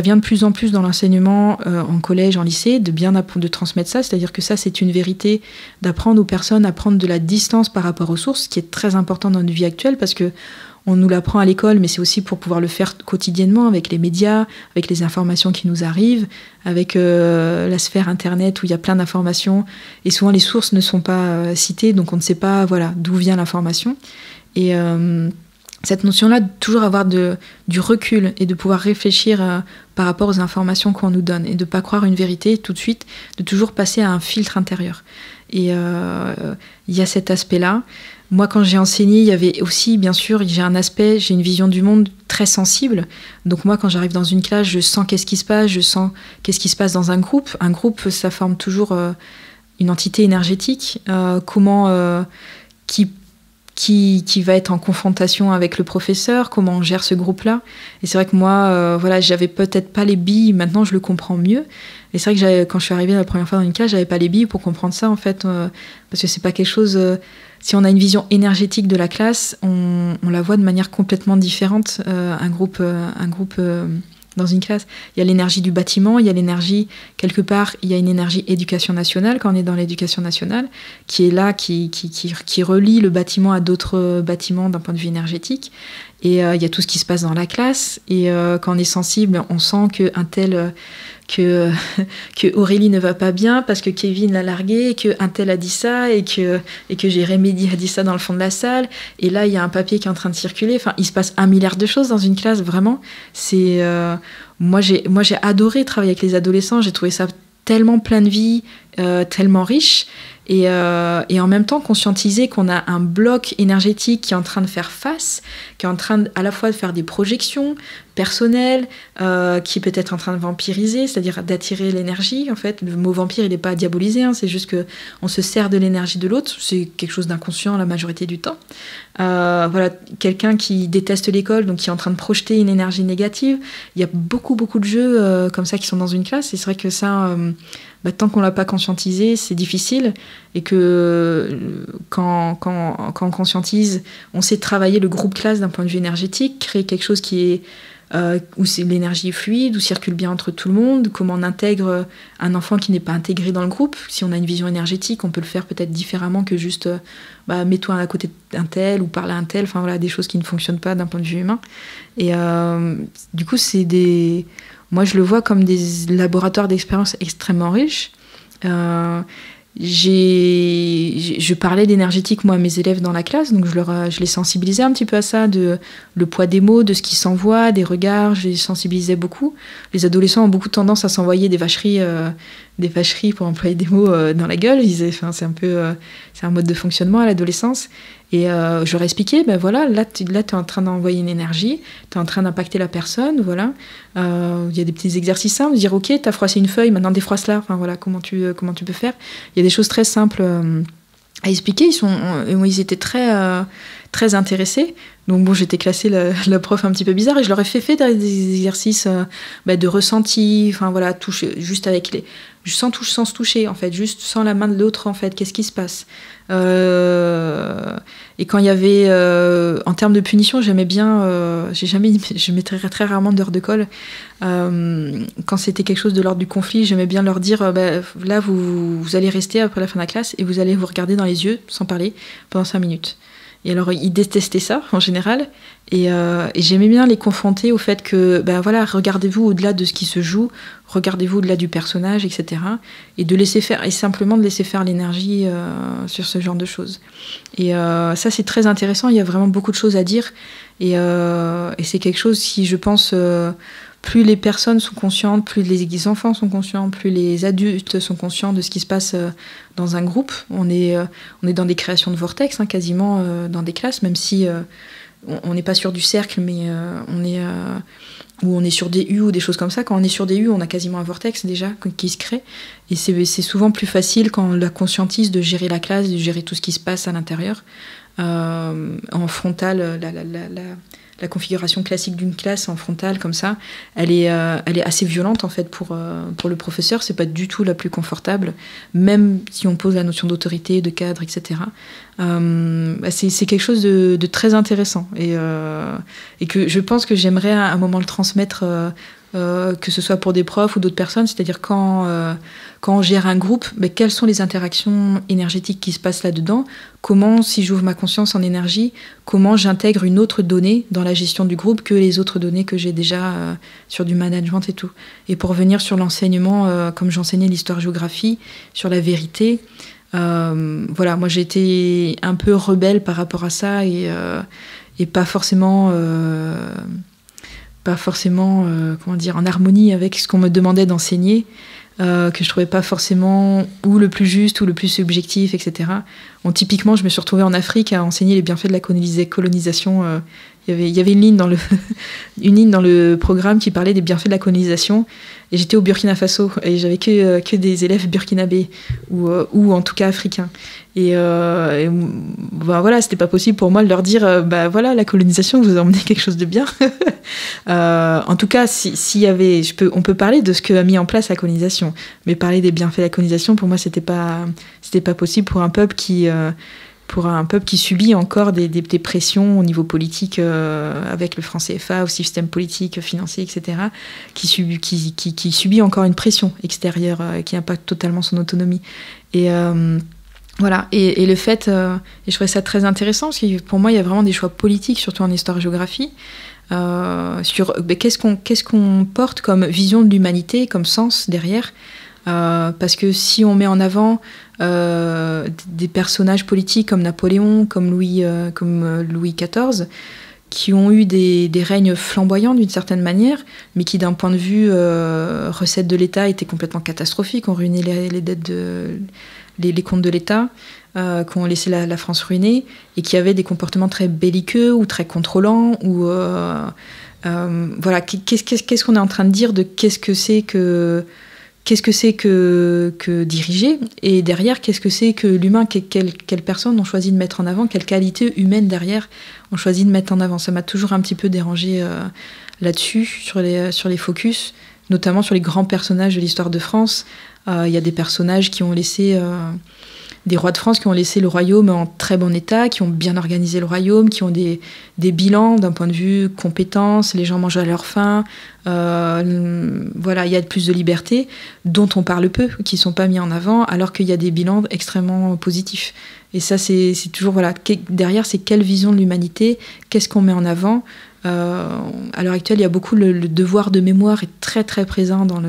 vient de plus en plus dans l'enseignement, en collège, en lycée, de transmettre ça. C'est-à-dire que ça, c'est une vérité, d'apprendre aux personnes à prendre de la distance par rapport aux sources, ce qui est très important dans notre vie actuelle, parce que on nous l'apprend à l'école, mais c'est aussi pour pouvoir le faire quotidiennement avec les médias, avec les informations qui nous arrivent, avec la sphère Internet où il y a plein d'informations. Et souvent, les sources ne sont pas citées, donc on ne sait pas d'où vient l'information. Et cette notion-là, de toujours avoir du recul et de pouvoir réfléchir par rapport aux informations qu'on nous donne et de ne pas croire une vérité tout de suite, de toujours passer à un filtre intérieur. Et il y a cet aspect-là. Moi, quand j'ai enseigné, il y avait aussi, bien sûr, j'ai une vision du monde très sensible. Donc moi, quand j'arrive dans une classe, je sens qu'est-ce qui se passe, je sens qu'est-ce qui se passe dans un groupe. Un groupe, ça forme toujours une entité énergétique. Qui va être en confrontation avec le professeur, comment on gère ce groupe-là. Et c'est vrai que moi, j'avais peut-être pas les billes, maintenant je le comprends mieux. Et c'est vrai que quand je suis arrivée la première fois dans une classe, j'avais pas les billes pour comprendre ça, en fait, parce que c'est pas quelque chose... si on a une vision énergétique de la classe, on la voit de manière complètement différente, un groupe dans une classe. Il y a l'énergie du bâtiment, il y a l'énergie, quelque part, il y a une énergie éducation nationale, quand on est dans l'éducation nationale, qui est là, qui relie le bâtiment à d'autres bâtiments d'un point de vue énergétique. Et il y a tout ce qui se passe dans la classe. Et quand on est sensible, on sent que Aurélie ne va pas bien parce que Kevin l'a largué, et qu'un tel a dit ça, et que Jérémy a dit ça dans le fond de la salle. Et là, il y a un papier qui est en train de circuler. Enfin, il se passe 1 milliard de choses dans une classe, vraiment. Moi, j'ai adoré travailler avec les adolescents. J'ai trouvé ça tellement plein de vie, tellement riche. Et en même temps conscientiser qu'on a un bloc énergétique qui est en train de faire face, qui est en train à la fois de faire des projections, personnel, qui est peut-être en train de vampiriser, c'est-à-dire d'attirer l'énergie. En fait, le mot vampire, il n'est pas diabolisé, hein, c'est juste qu'on se sert de l'énergie de l'autre. C'est quelque chose d'inconscient la majorité du temps. Voilà, quelqu'un qui déteste l'école, donc qui est en train de projeter une énergie négative. Il y a beaucoup de jeux comme ça qui sont dans une classe, et c'est vrai que ça, tant qu'on l'a pas conscientisé, c'est difficile, et que quand on conscientise, on sait travailler le groupe classe d'un point de vue énergétique, créer quelque chose qui est où l'énergie est fluide, où circule bien entre tout le monde, comment on intègre un enfant qui n'est pas intégré dans le groupe. Si on a une vision énergétique, on peut le faire peut-être différemment que juste mets-toi à côté d'un tel ou parle à un tel, enfin voilà, des choses qui ne fonctionnent pas d'un point de vue humain. Et du coup, moi je le vois comme des laboratoires d'expérience extrêmement riches. Je parlais d'énergétique, moi, à mes élèves dans la classe, donc je les sensibilisais un petit peu à ça, le poids des mots, de ce qui s'envoie, des regards, je les sensibilisais beaucoup. Les adolescents ont beaucoup tendance à s'envoyer des vacheries pour employer des mots dans la gueule. Ils disaient, c'est un mode de fonctionnement à l'adolescence. Et je leur expliquais, voilà, là tu es en train d'envoyer une énergie, tu es en train d'impacter la personne, voilà. Il y a des petits exercices simples, de dire, ok, tu as froissé une feuille, maintenant défroisse-la, enfin voilà, comment tu peux faire. Il y a des choses très simples à expliquer, ils étaient très intéressés. Donc bon, j'étais classée la prof un petit peu bizarre, et je leur ai fait des exercices de ressenti, enfin voilà, toucher, juste sans se toucher, en fait, juste sans la main de l'autre, en fait, qu'est-ce qui se passe. Et quand il y avait, en termes de punition, j'aimais bien, je mettrais très rarement d'heures de colle. Quand c'était quelque chose de l'ordre du conflit, j'aimais bien leur dire, là, vous allez rester après la fin de la classe, et vous allez vous regarder dans les yeux, sans parler, pendant 5 minutes. Et alors, ils détestaient ça, en général. Et j'aimais bien les confronter au fait que, voilà, regardez-vous au-delà de ce qui se joue, regardez-vous au-delà du personnage, etc. Et simplement de laisser faire l'énergie sur ce genre de choses. Et ça, c'est très intéressant. Il y a vraiment beaucoup de choses à dire. Et c'est quelque chose qui, je pense, plus les personnes sont conscientes, plus les enfants sont conscients, plus les adultes sont conscients de ce qui se passe dans un groupe. On est dans des créations de vortex, hein, quasiment dans des classes, même si on n'est pas sur du cercle, mais on est sur des U ou des choses comme ça. Quand on est sur des U, on a quasiment un vortex déjà qui se crée. Et c'est souvent plus facile quand on la conscientise de gérer la classe, de gérer tout ce qui se passe à l'intérieur. En frontal, la configuration classique d'une classe en frontale comme ça, elle est assez violente en fait pour le professeur. C'est pas du tout la plus confortable, même si on pose la notion d'autorité, de cadre, etc. C'est quelque chose de très intéressant et que je pense que j'aimerais à un moment le transmettre, que ce soit pour des profs ou d'autres personnes, c'est-à-dire quand on gère un groupe, quelles sont les interactions énergétiques qui se passent là-dedans, comment, si j'ouvre ma conscience en énergie, comment j'intègre une autre donnée dans la gestion du groupe que les autres données que j'ai déjà sur du management et tout. Et pour revenir sur l'enseignement, comme j'enseignais l'histoire-géographie, sur la vérité, voilà, moi j'ai été un peu rebelle par rapport à ça et pas forcément comment dire, en harmonie avec ce qu'on me demandait d'enseigner, que je trouvais pas forcément ou le plus juste ou le plus subjectif, etc. Bon, typiquement, je me suis retrouvée en Afrique à enseigner les bienfaits de la colonisation. Il y avait une ligne dans le programme qui parlait des bienfaits de la colonisation, et j'étais au Burkina Faso et j'avais que des élèves burkinabés ou en tout cas africains. Et voilà, c'était pas possible pour moi de leur dire voilà, la colonisation vous a emmené quelque chose de bien. En tout cas, s'il y avait, on peut parler de ce que a mis en place la colonisation, mais parler des bienfaits de la colonisation, pour moi, c'était pas possible pour un peuple qui subit encore des pressions au niveau politique, avec le franc CFA, au système politique, financier, etc., qui subit encore une pression extérieure qui impacte totalement son autonomie. Et voilà, et le fait, et je trouvais ça très intéressant, parce que pour moi, il y a vraiment des choix politiques, surtout en histoire-géographie, sur qu'est-ce qu'on porte comme vision de l'humanité, comme sens derrière. Parce que si on met en avant des personnages politiques comme Napoléon, comme Louis XIV, qui ont eu des règnes flamboyants d'une certaine manière, mais qui d'un point de vue recettes de l'État étaient complètement catastrophiques, ont ruiné les dettes les comptes de l'État, qui ont laissé la France ruinée, et qui avaient des comportements très belliqueux ou très contrôlants, ou Voilà, qu'est-ce qu'on est en train de dire de qu'est-ce que c'est que diriger, et derrière, qu'est-ce que c'est que l'humain, quelle personne on choisit de mettre en avant, quelle qualité humaine derrière on choisit de mettre en avant. Ça m'a toujours un petit peu dérangé là-dessus, sur les focus, notamment sur les grands personnages de l'histoire de France. Il y a des personnages qui ont laissé... des rois de France qui ont laissé le royaume en très bon état, qui ont bien organisé le royaume, qui ont des bilans d'un point de vue compétences, les gens mangent à leur faim, voilà, il y a plus de liberté, dont on parle peu, qui ne sont pas mis en avant, alors qu'il y a des bilans extrêmement positifs. Et ça, c'est toujours, voilà, derrière, c'est quelle vision de l'humanité, qu'est-ce qu'on met en avant. À l'heure actuelle, il y a beaucoup, le devoir de mémoire est très très présent dans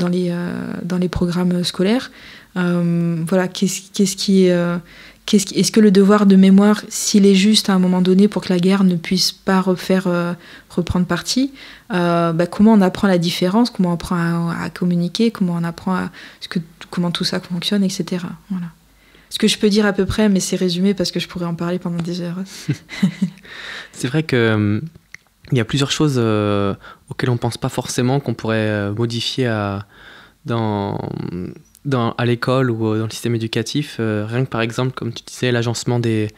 les programmes scolaires. Voilà, est-ce que le devoir de mémoire, s'il est juste à un moment donné pour que la guerre ne puisse pas reprendre partie, comment on apprend la différence, comment on apprend à communiquer, comment on apprend comment tout ça fonctionne, etc. Voilà. Ce que je peux dire à peu près, mais c'est résumé parce que je pourrais en parler pendant des heures. C'est vrai que il y a plusieurs choses auxquelles on ne pense pas forcément, qu'on pourrait modifier à l'école ou dans le système éducatif. Rien que par exemple, comme tu disais, l'agencement des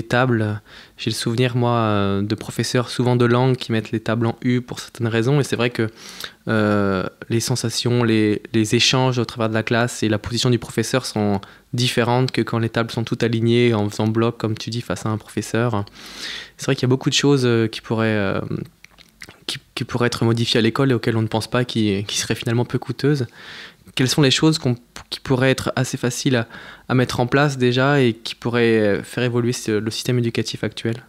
tables. J'ai le souvenir, moi, de professeurs souvent de langue qui mettent les tables en U pour certaines raisons. Et c'est vrai que les sensations, les échanges au travers de la classe et la position du professeur sont différentes que quand les tables sont toutes alignées en faisant bloc, comme tu dis, face à un professeur. C'est vrai qu'il y a beaucoup de choses qui pourraient être modifiées à l'école et auxquelles on ne pense pas, qui seraient finalement peu coûteuses. Quelles sont les choses qui pourraient être assez faciles à mettre en place déjà et qui pourraient faire évoluer le système éducatif actuel ?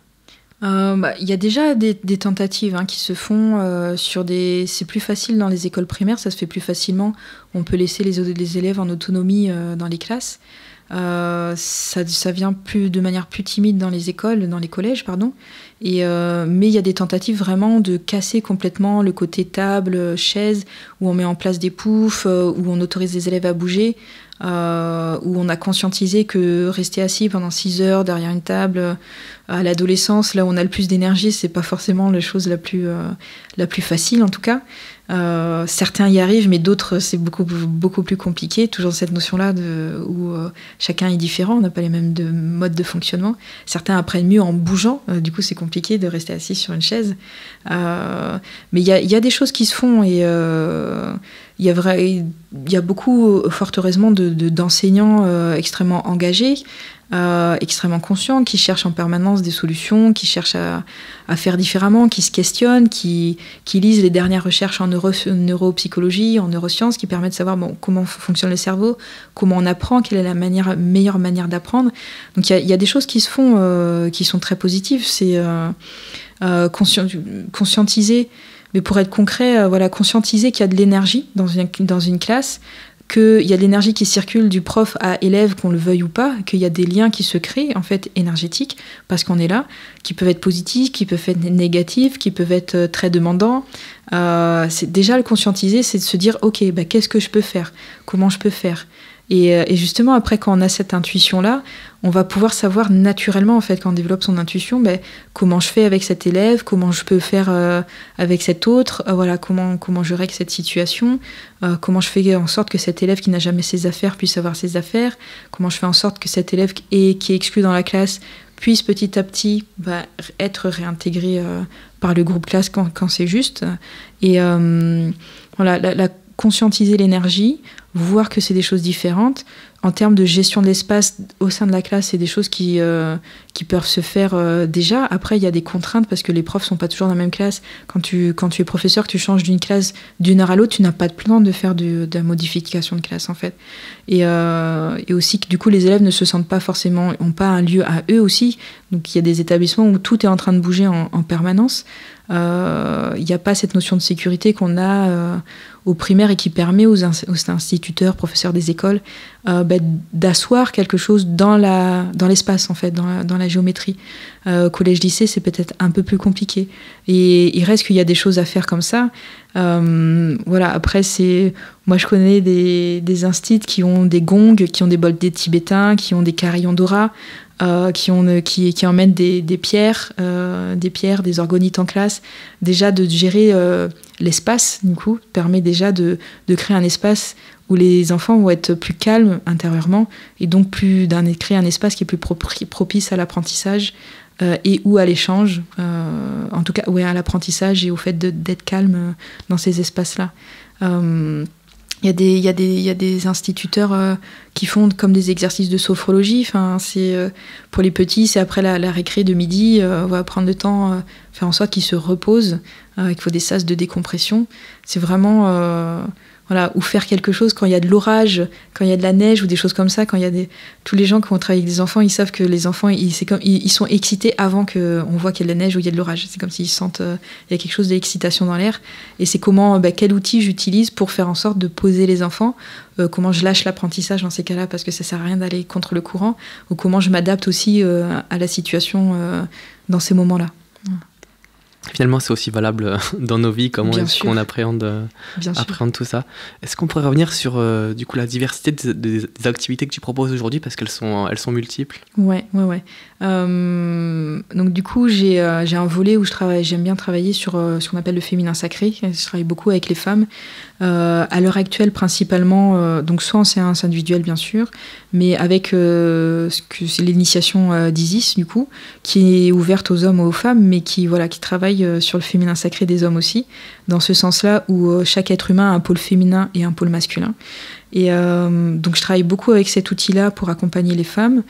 Y a déjà des tentatives qui se font c'est plus facile dans les écoles primaires, ça se fait plus facilement. On peut laisser les élèves en autonomie dans les classes. Ça vient de manière plus timide dans les collèges, pardon. Mais il y a des tentatives vraiment de casser complètement le côté table, chaise, où on met en place des poufs, où on autorise les élèves à bouger, où on a conscientisé que rester assis pendant 6 heures derrière une table, à l'adolescence, là où on a le plus d'énergie, c'est pas forcément la chose la plus facile en tout cas. Certains y arrivent, mais d'autres c'est beaucoup plus compliqué. Toujours cette notion-là où chacun est différent, on n'a pas les mêmes modes de fonctionnement. Certains apprennent mieux en bougeant, du coup c'est compliqué de rester assis sur une chaise. Mais il y a des choses qui se font et il y a beaucoup, fort heureusement, d'enseignants extrêmement engagés, extrêmement conscients, qui cherchent en permanence des solutions, qui cherchent à faire différemment, qui se questionnent, qui lisent les dernières recherches en neuropsychologie, en neurosciences, qui permettent de savoir comment fonctionne le cerveau, comment on apprend, quelle est la meilleure manière d'apprendre. Donc il y a des choses qui se font qui sont très positives. C'est conscientiser, mais pour être concret, conscientiser qu'il y a de l'énergie dans une classe, qu'il y a de l'énergie qui circule du prof à élève, qu'on le veuille ou pas, qu'il y a des liens qui se créent, en fait, énergétiques, parce qu'on est là, qui peuvent être positifs, qui peuvent être négatifs, qui peuvent être très demandants. C'est déjà le conscientiser, c'est de se dire, ok, qu'est-ce que je peux faire ? Comment je peux faire ? Et justement, après, quand on a cette intuition-là, on va pouvoir savoir naturellement, en fait, quand on développe son intuition, comment je fais avec cet élève, comment je peux faire avec cet autre, comment je règle cette situation, comment je fais en sorte que cet élève qui n'a jamais ses affaires puisse avoir ses affaires, comment je fais en sorte que cet élève qui est exclu dans la classe puisse petit à petit être réintégré par le groupe classe quand c'est juste. Et conscientiser l'énergie, voir que c'est des choses différentes. En termes de gestion de l'espace au sein de la classe, c'est des choses qui peuvent se faire déjà. Après, il y a des contraintes parce que les profs sont pas toujours dans la même classe. Quand tu es professeur, que tu changes d'une classe d'une heure à l'autre, tu n'as pas de plan de faire de la modification de classe en fait. Et aussi que du coup, les élèves ne se sentent pas forcément, ont pas un lieu à eux aussi. Donc il y a des établissements où tout est en train de bouger en permanence. Il n'y a pas cette notion de sécurité qu'on a au primaire et qui permet aux instituteurs, professeurs des écoles d'asseoir quelque chose dans l'espace en fait, dans la géométrie. Collège-lycée, c'est peut-être un peu plus compliqué. Et il reste qu'il y a des choses à faire comme ça. Après, moi je connais des instituts qui ont des gongs, qui ont des bols des tibétains, qui ont des carillons d'aura. qui emmènent des pierres, des orgonites en classe. Déjà, de gérer l'espace, du coup, permet déjà de créer un espace où les enfants vont être plus calmes intérieurement et donc créer un espace qui est plus propice à l'apprentissage et ou à l'échange, en tout cas à l'apprentissage et au fait d'être calme dans ces espaces-là. Il y a des instituteurs qui font comme des exercices de sophrologie. Enfin, pour les petits, c'est après la récré de midi, on va prendre le temps, faire en sorte qu'ils se reposent, qu'il faut des sas de décompression. C'est vraiment... ou faire quelque chose quand il y a de l'orage, quand il y a de la neige ou des choses comme ça. Tous les gens qui vont travailler avec des enfants, ils savent que les enfants, ils sont excités avant qu'on voit qu'il y a de la neige ou il y a de l'orage. C'est comme s'ils sentent il y a quelque chose d'excitation dans l'air. Et c'est quel outil j'utilise pour faire en sorte de poser les enfants, comment je lâche l'apprentissage dans ces cas-là parce que ça sert à rien d'aller contre le courant, ou comment je m'adapte aussi à la situation dans ces moments-là. Finalement, c'est aussi valable dans nos vies, comment est-ce qu'on appréhende tout ça. Est-ce qu'on pourrait revenir sur du coup, la diversité des activités que tu proposes aujourd'hui, parce qu'elles sont multiples? Ouais. Donc du coup, j'ai un volet où j'aime bien travailler sur ce qu'on appelle le féminin sacré. Je travaille beaucoup avec les femmes. À l'heure actuelle, principalement, donc soit en séance individuelle, bien sûr, mais avec c'est l'initiation d'Isis, du coup, qui est ouverte aux hommes et aux femmes, mais qui travaille sur le féminin sacré des hommes aussi, dans ce sens-là où chaque être humain a un pôle féminin et un pôle masculin. Et donc je travaille beaucoup avec cet outil-là pour accompagner les femmes.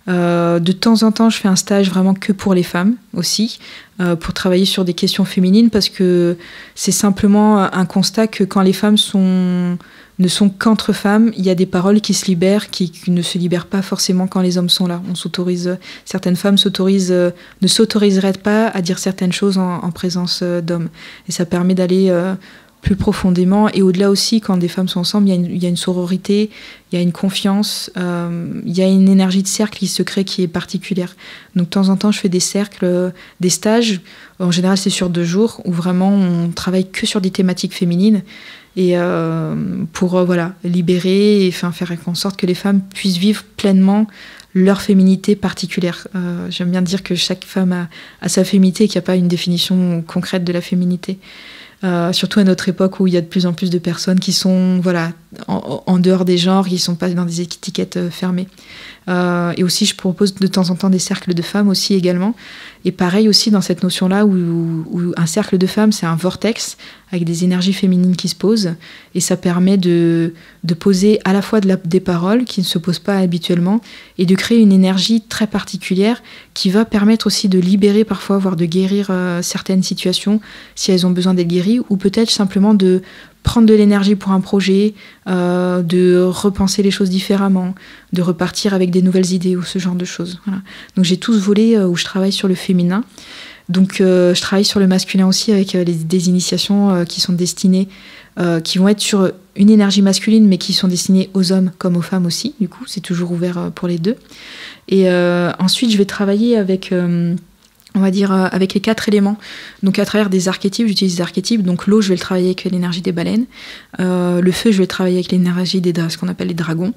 De temps en temps, je fais un stage vraiment que pour les femmes aussi, pour travailler sur des questions féminines, parce que c'est simplement un constat que quand les femmes ne sont qu'entre femmes, il y a des paroles qui se libèrent, qui ne se libèrent pas forcément quand les hommes sont là. Certaines femmes ne s'autoriseraient pas à dire certaines choses en présence d'hommes. Et ça permet d'aller plus profondément, et au-delà aussi, quand des femmes sont ensemble, il y a une sororité, il y a une confiance, il y a une énergie de cercle qui se crée, qui est particulière. Donc de temps en temps, je fais des cercles, des stages, en général c'est sur 2 jours, où vraiment on travaille que sur des thématiques féminines, et pour libérer et faire en sorte que les femmes puissent vivre pleinement leur féminité particulière. J'aime bien dire que chaque femme a sa féminité, qu'il n'y a pas une définition concrète de la féminité. Surtout à notre époque où il y a de plus en plus de personnes qui sont en dehors des genres, qui ne sont pas dans des étiquettes fermées. Et aussi, je propose de temps en temps des cercles de femmes aussi également. Et pareil aussi dans cette notion-là où un cercle de femmes, c'est un vortex avec des énergies féminines qui se posent. Et ça permet de poser à la fois des paroles qui ne se posent pas habituellement et de créer une énergie très particulière qui va permettre aussi de libérer parfois, voire de guérir certaines situations si elles ont besoin d'être guéries, ou peut-être simplement de prendre de l'énergie pour un projet, de repenser les choses différemment, de repartir avec des nouvelles idées ou ce genre de choses. Voilà. Donc j'ai tout ce volet où je travaille sur le féminin. Donc je travaille sur le masculin aussi avec des initiations qui sont destinées, qui vont être sur une énergie masculine, mais qui sont destinées aux hommes comme aux femmes aussi. Du coup, c'est toujours ouvert pour les deux. Et ensuite, je vais travailler avec... on va dire avec les 4 éléments. Donc à travers des archétypes, j'utilise des archétypes. Donc l'eau, je vais le travailler avec l'énergie des baleines. Le feu, je vais le travailler avec l'énergie ce qu'on appelle les dragons.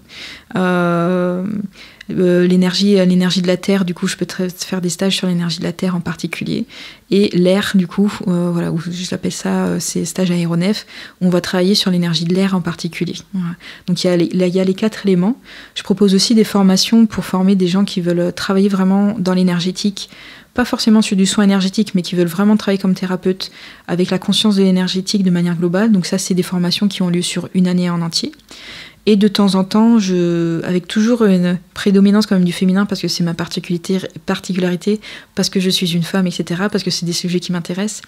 L'énergie de la terre, du coup, je peux faire des stages sur l'énergie de la terre en particulier. Et l'air, du coup, où je l'appelle ça, c'est stage aéronef, où on va travailler sur l'énergie de l'air en particulier. Voilà. Donc il y a les 4 éléments. Je propose aussi des formations pour former des gens qui veulent travailler vraiment dans l'énergétique, pas forcément sur du soin énergétique, mais qui veulent vraiment travailler comme thérapeute avec la conscience de l'énergétique de manière globale. Donc ça, c'est des formations qui ont lieu sur une année en entier. Et de temps en temps, avec toujours une prédominance quand même du féminin, parce que c'est ma particularité, parce que je suis une femme, etc., parce que c'est des sujets qui m'intéressent.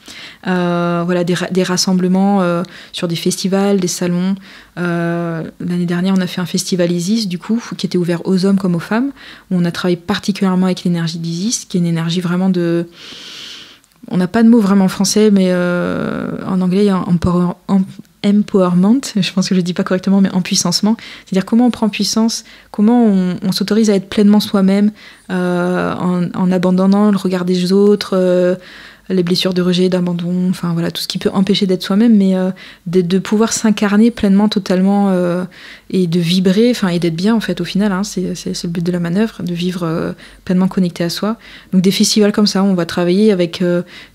Des rassemblements sur des festivals, des salons. L'année dernière, on a fait un festival Isis, du coup, qui était ouvert aux hommes comme aux femmes, où on a travaillé particulièrement avec l'énergie d'Isis, qui est une énergie vraiment de... On n'a pas de mot vraiment français, mais en anglais, il y a empowerment, je pense que je ne dis pas correctement, mais empuissancement. C'est-à-dire comment on prend puissance, comment on s'autorise à être pleinement soi-même, en abandonnant le regard des autres, les blessures de rejet, d'abandon, enfin voilà, tout ce qui peut empêcher d'être soi-même, mais de pouvoir s'incarner pleinement, totalement, et de vibrer, enfin, et d'être bien en fait au final, hein, c'est le but de la manœuvre, de vivre pleinement connecté à soi. Donc des festivals comme ça, on va travailler avec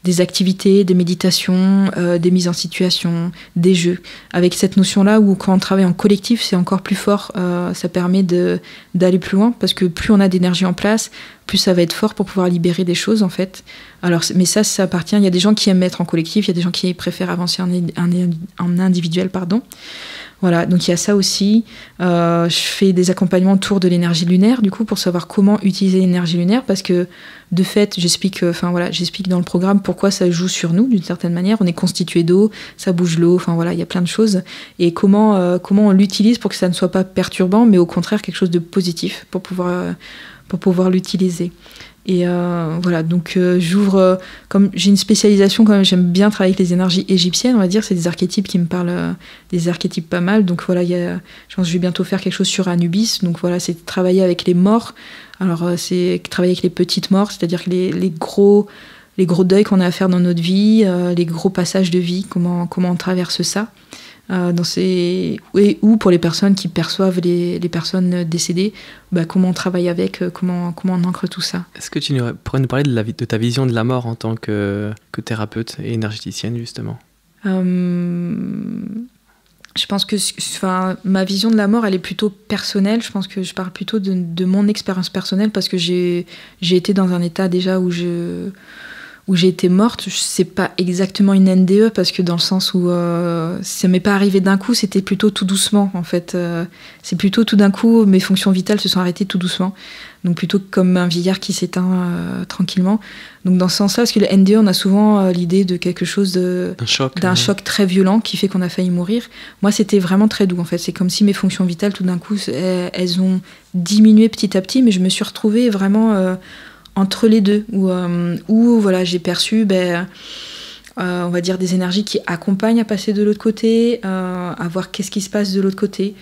des activités, des méditations, des mises en situation, des jeux, avec cette notion-là où quand on travaille en collectif, c'est encore plus fort, ça permet d'aller plus loin, parce que plus on a d'énergie en place, plus ça va être fort pour pouvoir libérer des choses en fait. Alors, mais ça appartient, il y a des gens qui aiment être en collectif, il y a des gens qui préfèrent avancer en individuel, pardon. Voilà, donc il y a ça aussi. Je fais des accompagnements autour de l'énergie lunaire, du coup, pour savoir comment utiliser l'énergie lunaire, parce que de fait, j'explique dans le programme pourquoi ça joue sur nous, d'une certaine manière. On est constitué d'eau, ça bouge l'eau, enfin voilà, il y a plein de choses. Et comment on l'utilise pour que ça ne soit pas perturbant, mais au contraire quelque chose de positif pour pouvoir l'utiliser. Et voilà, donc j'ouvre, comme j'ai une spécialisation, quand même, j'aime bien travailler avec les énergies égyptiennes, on va dire, c'est des archétypes qui me parlent, des archétypes pas mal, donc voilà, je pense que je vais bientôt faire quelque chose sur Anubis, donc voilà, c'est travailler avec les morts. Alors c'est travailler avec les petites morts, c'est-à-dire que les gros deuils qu'on a à faire dans notre vie, les gros passages de vie, comment on traverse ça. Ou pour les personnes qui perçoivent les personnes décédées, comment on travaille avec, comment on ancre tout ça. Est-ce que tu pourrais nous parler de ta vision de la mort en tant que thérapeute et énergéticienne, justement? Je pense que ma vision de la mort, elle est plutôt personnelle. Je pense que je parle plutôt de mon expérience personnelle, parce que j'ai été dans un état déjà où j'ai été morte. C'est pas exactement une NDE, parce que dans le sens où ça m'est pas arrivé d'un coup, c'était plutôt tout doucement en fait. C'est plutôt tout d'un coup, mes fonctions vitales se sont arrêtées tout doucement. Donc plutôt comme un vieillard qui s'éteint tranquillement. Donc dans ce sens-là, parce que le NDE, on a souvent l'idée de quelque chose d'un choc très violent qui fait qu'on a failli mourir. Moi, c'était vraiment très doux en fait. C'est comme si mes fonctions vitales, tout d'un coup, elles ont diminué petit à petit, mais je me suis retrouvée vraiment entre les deux, où voilà, j'ai perçu on va dire des énergies qui accompagnent à passer de l'autre côté, à voir qu'est-ce qui se passe de l'autre côté.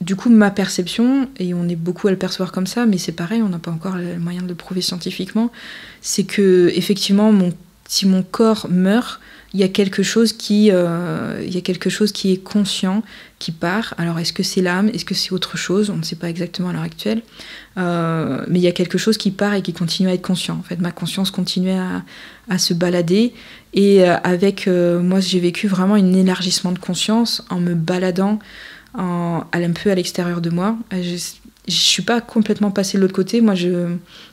Du coup, ma perception, et on est beaucoup à le percevoir comme ça, mais c'est pareil, on n'a pas encore le moyen de le prouver scientifiquement, c'est que effectivement, si mon corps meurt, il y a quelque chose qui est conscient, qui part. Alors, est-ce que c'est l'âme? Est-ce que c'est autre chose? On ne sait pas exactement à l'heure actuelle. Mais il y a quelque chose qui part et qui continue à être conscient. En fait, ma conscience continuait à se balader. Et moi, j'ai vécu vraiment un élargissement de conscience en me baladant un peu à l'extérieur de moi. Je suis pas complètement passée de l'autre côté. Moi,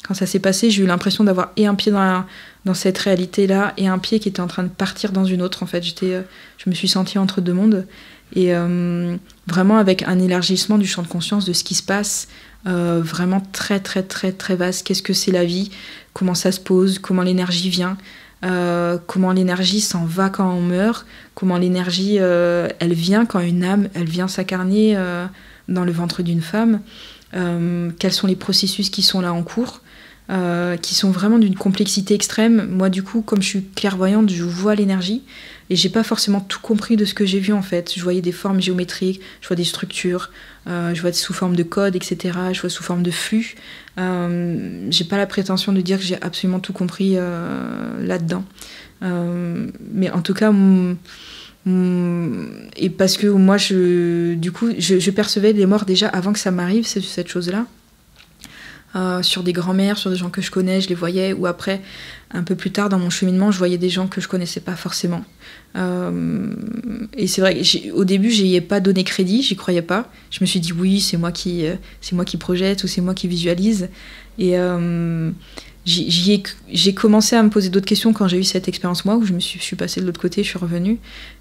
quand ça s'est passé, j'ai eu l'impression d'avoir un pied dans cette réalité-là et un pied qui était en train de partir dans une autre. En fait, je me suis sentie entre deux mondes. Et vraiment avec un élargissement du champ de conscience de ce qui se passe, vraiment très, très, très, très vaste. Qu'est-ce que c'est la vie? Comment ça se pose? Comment l'énergie vient? Comment l'énergie s'en va quand on meurt? Comment l'énergie, elle vient quand une âme, elle vient s'incarner dans le ventre d'une femme? Quels sont les processus qui sont là en cours, qui sont vraiment d'une complexité extrême. Moi, du coup, comme je suis clairvoyante, je vois l'énergie et j'ai pas forcément tout compris de ce que j'ai vu en fait. Je voyais des formes géométriques, je vois des structures, je vois sous forme de code, etc. Je vois sous forme de flux. J'ai pas la prétention de dire que j'ai absolument tout compris là-dedans. Mais en tout cas, et parce que moi, je percevais les morts déjà avant que ça m'arrive, cette chose-là. Sur des grands-mères, sur des gens que je connais, je les voyais, ou après, un peu plus tard dans mon cheminement, je voyais des gens que je connaissais pas forcément. Et c'est vrai qu'au début, j'y ai pas donné crédit, j'y croyais pas. Je me suis dit oui, c'est moi qui projette ou c'est moi qui visualise. Et j'ai commencé à me poser d'autres questions quand j'ai eu cette expérience moi, où je suis passée de l'autre côté, je suis revenue.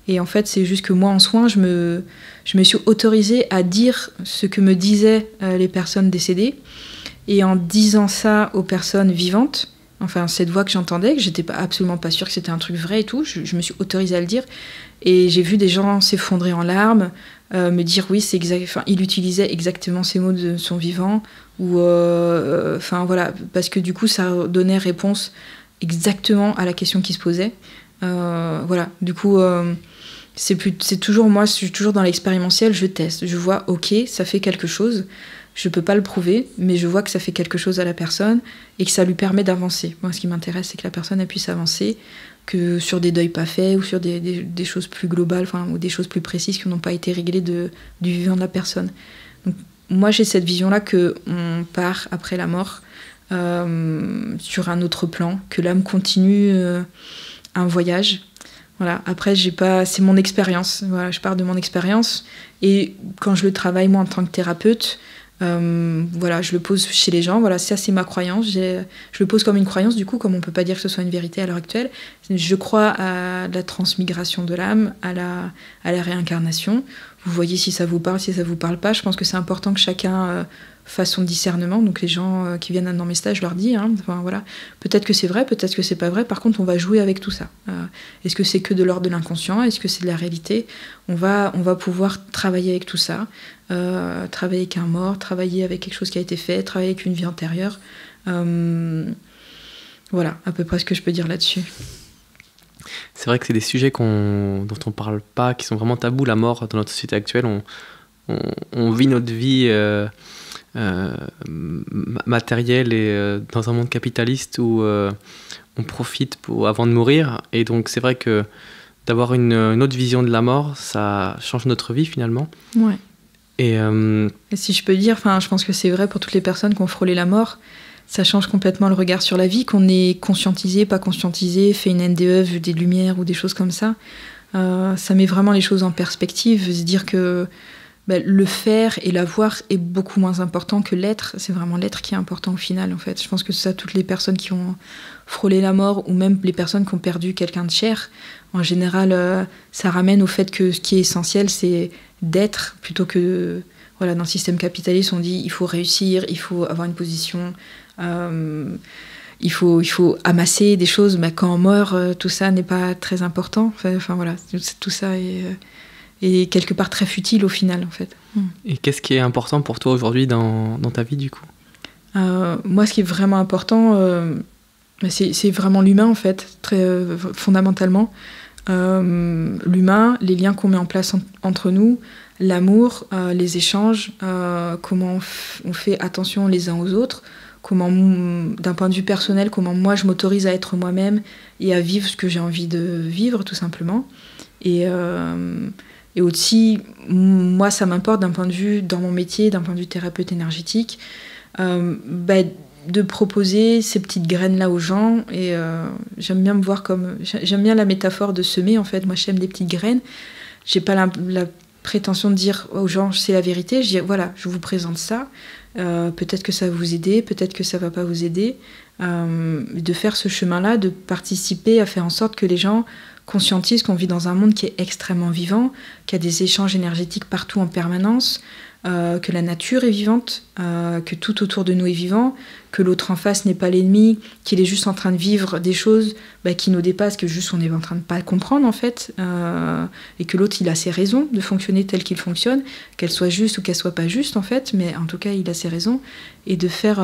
Et en fait, c'est juste que moi, en soins, je me suis autorisée à dire ce que me disaient les personnes décédées. Et en disant ça aux personnes vivantes, enfin cette voix que j'entendais, que j'étais absolument pas sûre que c'était un truc vrai et tout, je me suis autorisée à le dire. Et j'ai vu des gens s'effondrer en larmes, me dire oui, c'est exact. Enfin, il utilisait exactement ces mots de son vivant, ou enfin voilà, parce que du coup ça donnait réponse exactement à la question qui se posait. Voilà, du coup c'est toujours moi, je suis toujours dans l'expérientiel, je teste, je vois ok, ça fait quelque chose. Je peux pas le prouver, mais je vois que ça fait quelque chose à la personne et que ça lui permet d'avancer. Moi, ce qui m'intéresse, c'est que la personne elle puisse avancer, que sur des deuils pas faits ou sur des choses plus globales, ou des choses plus précises qui n'ont pas été réglées du vivant de la personne. Donc, moi, j'ai cette vision-là qu'on part après la mort sur un autre plan, que l'âme continue un voyage. Voilà. Après, c'est mon expérience. Voilà, je pars de mon expérience. Et quand je le travaille, moi, en tant que thérapeute, je le pose chez les gens. Voilà, ça, c'est ma croyance. Je le pose comme une croyance, du coup, comme on ne peut pas dire que ce soit une vérité à l'heure actuelle. Je crois à la transmigration de l'âme, à la réincarnation. Vous voyez si ça vous parle, si ça ne vous parle pas. Je pense que c'est important que chacun fasse son discernement. Donc les gens qui viennent dans mes stages, je leur dis, peut-être que c'est vrai, peut-être que c'est pas vrai. Par contre, on va jouer avec tout ça. Est-ce que c'est que de l'ordre de l'inconscient? Est-ce que c'est de la réalité? On va pouvoir travailler avec tout ça. Travailler avec un mort, travailler avec quelque chose qui a été fait, travailler avec une vie antérieure. Voilà, à peu près ce que je peux dire là-dessus. C'est vrai que c'est des sujets dont on parle pas, qui sont vraiment tabous. La mort dans notre société actuelle, on vit notre vie matérielle et dans un monde capitaliste où on profite avant de mourir. Et donc c'est vrai que d'avoir une autre vision de la mort, ça change notre vie finalement. Ouais. Et si je peux dire, je pense que c'est vrai pour toutes les personnes qui ont frôlé la mort. Ça change complètement le regard sur la vie, qu'on est conscientisé, pas conscientisé, fait une NDE, vu des lumières ou des choses comme ça. Ça met vraiment les choses en perspective, se dire que le faire et l'avoir est beaucoup moins important que l'être. C'est vraiment l'être qui est important au final, en fait. Je pense que ça, toutes les personnes qui ont frôlé la mort, ou même les personnes qui ont perdu quelqu'un de cher, en général, ça ramène au fait que ce qui est essentiel, c'est d'être, plutôt que... Voilà, dans le système capitaliste, on dit il faut réussir, il faut avoir une position, il faut amasser des choses, mais quand on meurt, tout ça n'est pas très important. Voilà, tout ça est quelque part très futile au final, en fait. Et qu'est-ce qui est important pour toi aujourd'hui dans ta vie, du coup? Moi, ce qui est vraiment important, c'est vraiment l'humain, en fait, très fondamentalement. L'humain, les liens qu'on met en place entre nous, l'amour, les échanges, comment on fait attention les uns aux autres, comment, d'un point de vue personnel, comment moi je m'autorise à être moi-même et à vivre ce que j'ai envie de vivre, tout simplement. Et aussi, moi, ça m'importe d'un point de vue, dans mon métier, d'un point de vue thérapeute énergétique, de proposer ces petites graines-là aux gens. Et j'aime bien me voir comme... J'aime bien la métaphore de semer, en fait. Moi, j'aime des petites graines. J'ai pas la prétention de dire aux gens c'est la vérité. Je dis voilà, je vous présente ça, peut-être que ça va vous aider, peut-être que ça va pas vous aider, de faire ce chemin-là, de participer à faire en sorte que les gens conscientisent qu'on vit dans un monde qui est extrêmement vivant, qu'il y a des échanges énergétiques partout en permanence, que la nature est vivante, que tout autour de nous est vivant, que l'autre en face n'est pas l'ennemi, qu'il est juste en train de vivre des choses qui nous dépassent, que juste on est en train de pas comprendre en fait, et que l'autre il a ses raisons de fonctionner tel qu'il fonctionne, qu'elles soient justes ou qu'elles soient pas justes en fait, mais en tout cas il a ses raisons, et de faire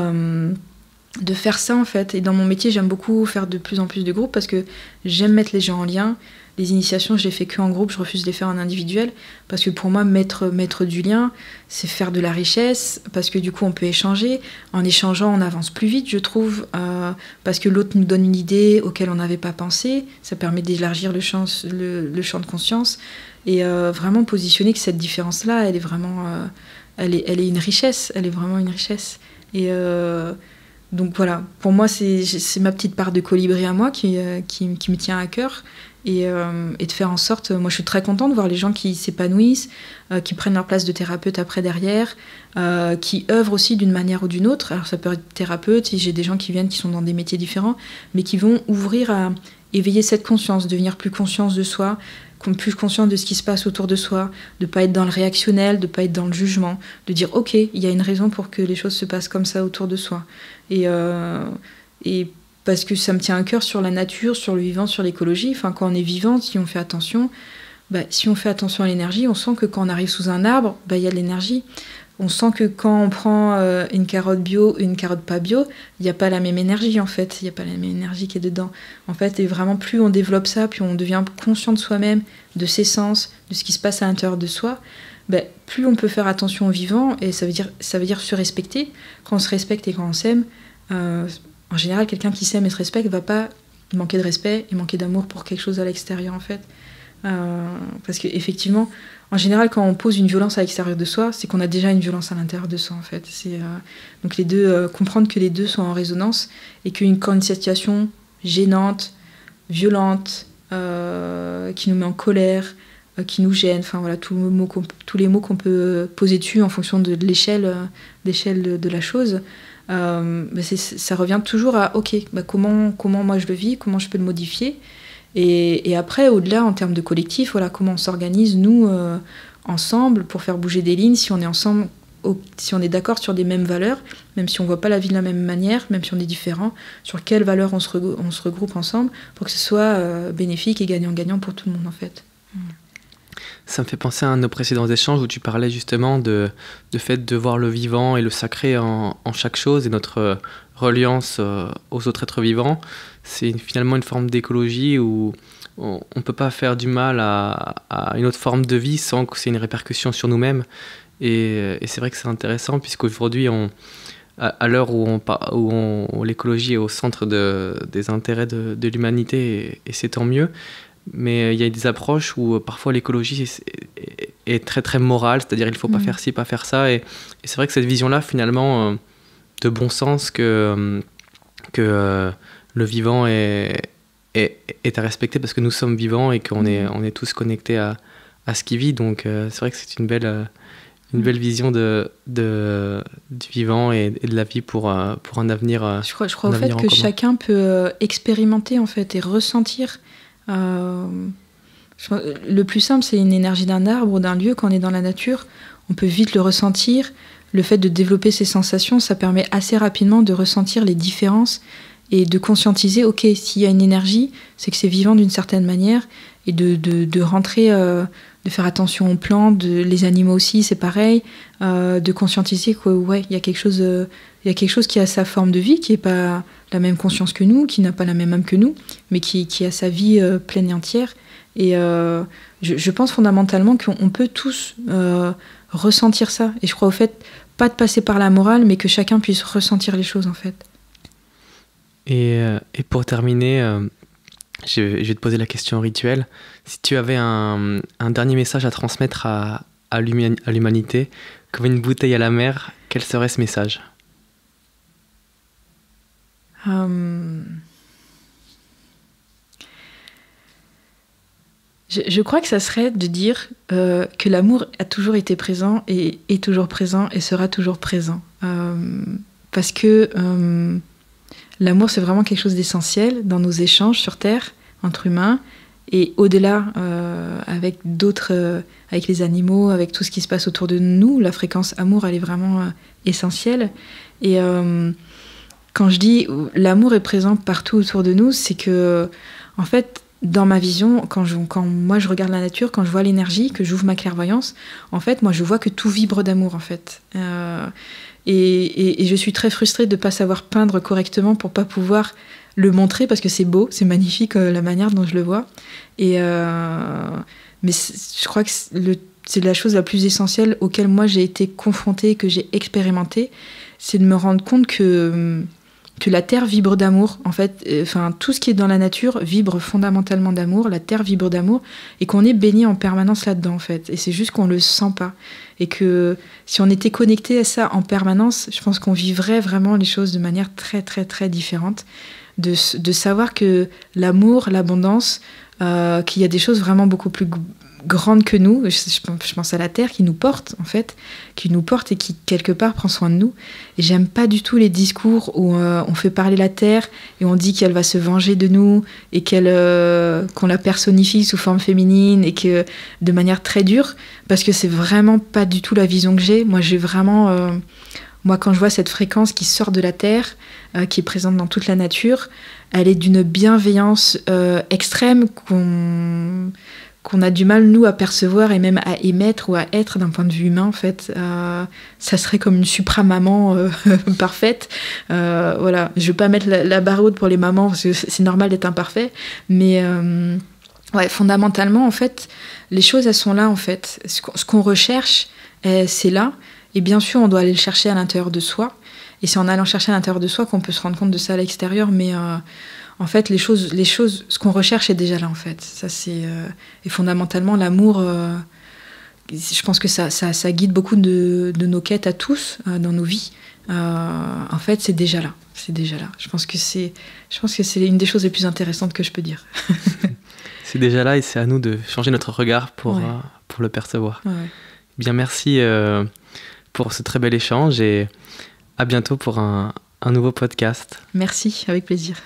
ça en fait. Et dans mon métier j'aime beaucoup faire de plus en plus de groupes parce que j'aime mettre les gens en lien. Les initiations, je les fais que en groupe, je refuse de les faire en individuel, parce que pour moi, mettre du lien, c'est faire de la richesse, parce que du coup, on peut échanger. En échangeant, on avance plus vite, je trouve, parce que l'autre nous donne une idée auquel on n'avait pas pensé. Ça permet d'élargir le champ de conscience, et vraiment positionner que cette différence-là, elle est vraiment... elle est une richesse, elle est vraiment une richesse. Et... donc voilà, pour moi, c'est ma petite part de colibri à moi qui me tient à cœur. Et de faire en sorte... Moi, je suis très contente de voir les gens qui s'épanouissent, qui prennent leur place de thérapeute après derrière, qui œuvrent aussi d'une manière ou d'une autre. Alors, ça peut être thérapeute, j'ai des gens qui viennent qui sont dans des métiers différents, mais qui vont ouvrir à éveiller cette conscience, devenir plus conscience de soi, plus conscient de ce qui se passe autour de soi, de ne pas être dans le réactionnel, de ne pas être dans le jugement, de dire « Ok, il y a une raison pour que les choses se passent comme ça autour de soi. » Et parce que ça me tient à cœur sur la nature, sur le vivant, sur l'écologie. Enfin, quand on est vivant, si on fait attention, si on fait attention à l'énergie, on sent que quand on arrive sous un arbre, il y a de l'énergie. On sent que quand on prend une carotte bio, une carotte pas bio, il n'y a pas la même énergie en fait. Il n'y a pas la même énergie qui est dedans. En fait, et vraiment, plus on développe ça, plus on devient conscient de soi-même, de ses sens, de ce qui se passe à l'intérieur de soi, plus on peut faire attention aux vivants, et ça veut dire se respecter. Quand on se respecte et quand on s'aime, en général, quelqu'un qui s'aime et se respecte ne va pas manquer de respect et manquer d'amour pour quelque chose à l'extérieur, en fait. Parce qu'effectivement, en général, quand on pose une violence à l'extérieur de soi, c'est qu'on a déjà une violence à l'intérieur de soi, en fait. Donc les deux, comprendre que les deux sont en résonance, et quand une situation gênante, violente, qui nous met en colère, qui nous gêne, enfin voilà, tous les mots qu'on peut poser dessus en fonction de l'échelle de la chose, ça revient toujours à comment moi je le vis, comment je peux le modifier, et après au-delà en termes de collectif, voilà, comment on s'organise nous ensemble pour faire bouger des lignes, si on est ensemble, si on est d'accord sur des mêmes valeurs, même si on voit pas la vie de la même manière, même si on est différent, sur quelles valeurs on se regroupe ensemble pour que ce soit bénéfique et gagnant-gagnant pour tout le monde, en fait. Ça me fait penser à un de nos précédents échanges où tu parlais justement de fait de voir le vivant et le sacré en chaque chose, et notre reliance aux autres êtres vivants. C'est finalement une forme d'écologie où on ne peut pas faire du mal à une autre forme de vie sans que c'est une répercussion sur nous-mêmes. Et c'est vrai que c'est intéressant, puisqu'aujourd'hui, à l'heure où l'écologie est au centre des intérêts de l'humanité, et c'est tant mieux, mais il y a des approches où parfois l'écologie est très très morale, c'est-à-dire il ne faut pas faire ci, pas faire ça, et c'est vrai que cette vision-là, finalement, de bon sens que le vivant est à respecter, parce que nous sommes vivants et qu'on est tous connectés à ce qui vit, donc c'est vrai que c'est une belle vision du vivant et de la vie pour un avenir. Je crois au fait que chacun peut expérimenter, en fait, et ressentir. Le plus simple, c'est une énergie d'un arbre ou d'un lieu. Quand on est dans la nature, on peut vite le ressentir. Le fait de développer ces sensations, ça permet assez rapidement de ressentir les différences et de conscientiser, ok, s'il y a une énergie, c'est que c'est vivant d'une certaine manière, et de rentrer, de faire attention aux plantes, les animaux aussi, c'est pareil, de conscientiser qu'il y a quelque chose qui a sa forme de vie, qui n'est pas la même conscience que nous, qui n'a pas la même âme que nous, mais qui a sa vie pleine et entière. Et je pense fondamentalement qu'on peut tous ressentir ça. Et je crois au fait, pas de passer par la morale, mais que chacun puisse ressentir les choses, en fait. Et pour terminer, je vais te poser la question rituelle. Si tu avais un dernier message à transmettre à l'humanité, comme une bouteille à la mer, quel serait ce message ? Je crois que ça serait de dire que l'amour a toujours été présent et est toujours présent et sera toujours présent. Parce que l'amour, c'est vraiment quelque chose d'essentiel dans nos échanges sur Terre, entre humains, et au-delà, avec d'autres, avec les animaux, avec tout ce qui se passe autour de nous. La fréquence amour, elle est vraiment essentielle. Et quand je dis l'amour est présent partout autour de nous, c'est que, en fait, dans ma vision, quand moi je regarde la nature, quand je vois l'énergie, que j'ouvre ma clairvoyance, en fait, moi je vois que tout vibre d'amour, en fait. Et je suis très frustrée de ne pas savoir peindre correctement pour ne pas pouvoir le montrer, parce que c'est beau, c'est magnifique la manière dont je le vois. Mais je crois que c'est la chose la plus essentielle auquel moi j'ai été confrontée, que j'ai expérimentée, c'est de me rendre compte que la Terre vibre d'amour, en fait. Tout ce qui est dans la nature vibre fondamentalement d'amour, la Terre vibre d'amour, et qu'on est baigné en permanence là-dedans, en fait. Et c'est juste qu'on le sent pas. Et que si on était connecté à ça en permanence, je pense qu'on vivrait vraiment les choses de manière très, très, très différente. De savoir que l'amour, l'abondance, qu'il y a des choses vraiment beaucoup plus grandes que nous. Je pense à la Terre qui nous porte, en fait, qui nous porte et qui, quelque part, prend soin de nous. Et j'aime pas du tout les discours où on fait parler la Terre et on dit qu'elle va se venger de nous et qu'on la personnifie sous forme féminine et que de manière très dure, parce que c'est vraiment pas du tout la vision que j'ai. Moi, j'ai vraiment... Moi, quand je vois cette fréquence qui sort de la Terre, qui est présente dans toute la nature, elle est d'une bienveillance extrême qu'on a du mal, nous, à percevoir et même à émettre ou à être d'un point de vue humain, en fait. Ça serait comme une supra-maman parfaite. Voilà. Je ne veux pas mettre la barre haute pour les mamans, parce que c'est normal d'être imparfait, mais Ouais, fondamentalement, en fait, les choses, elles sont là, en fait. Ce qu'on recherche, c'est là. Et bien sûr, on doit aller le chercher à l'intérieur de soi. Et c'est en allant chercher à l'intérieur de soi qu'on peut se rendre compte de ça à l'extérieur. Mais en fait, les choses, ce qu'on recherche est déjà là, en fait. Ça, c'est, et fondamentalement, l'amour, je pense que ça guide beaucoup de nos quêtes à tous dans nos vies. En fait, c'est déjà là. C'est déjà là. Je pense que c'est une des choses les plus intéressantes que je peux dire. C'est déjà là et c'est à nous de changer notre regard pour le percevoir. Ouais. Bien, merci pour ce très bel échange et à bientôt pour un nouveau podcast. Merci, avec plaisir.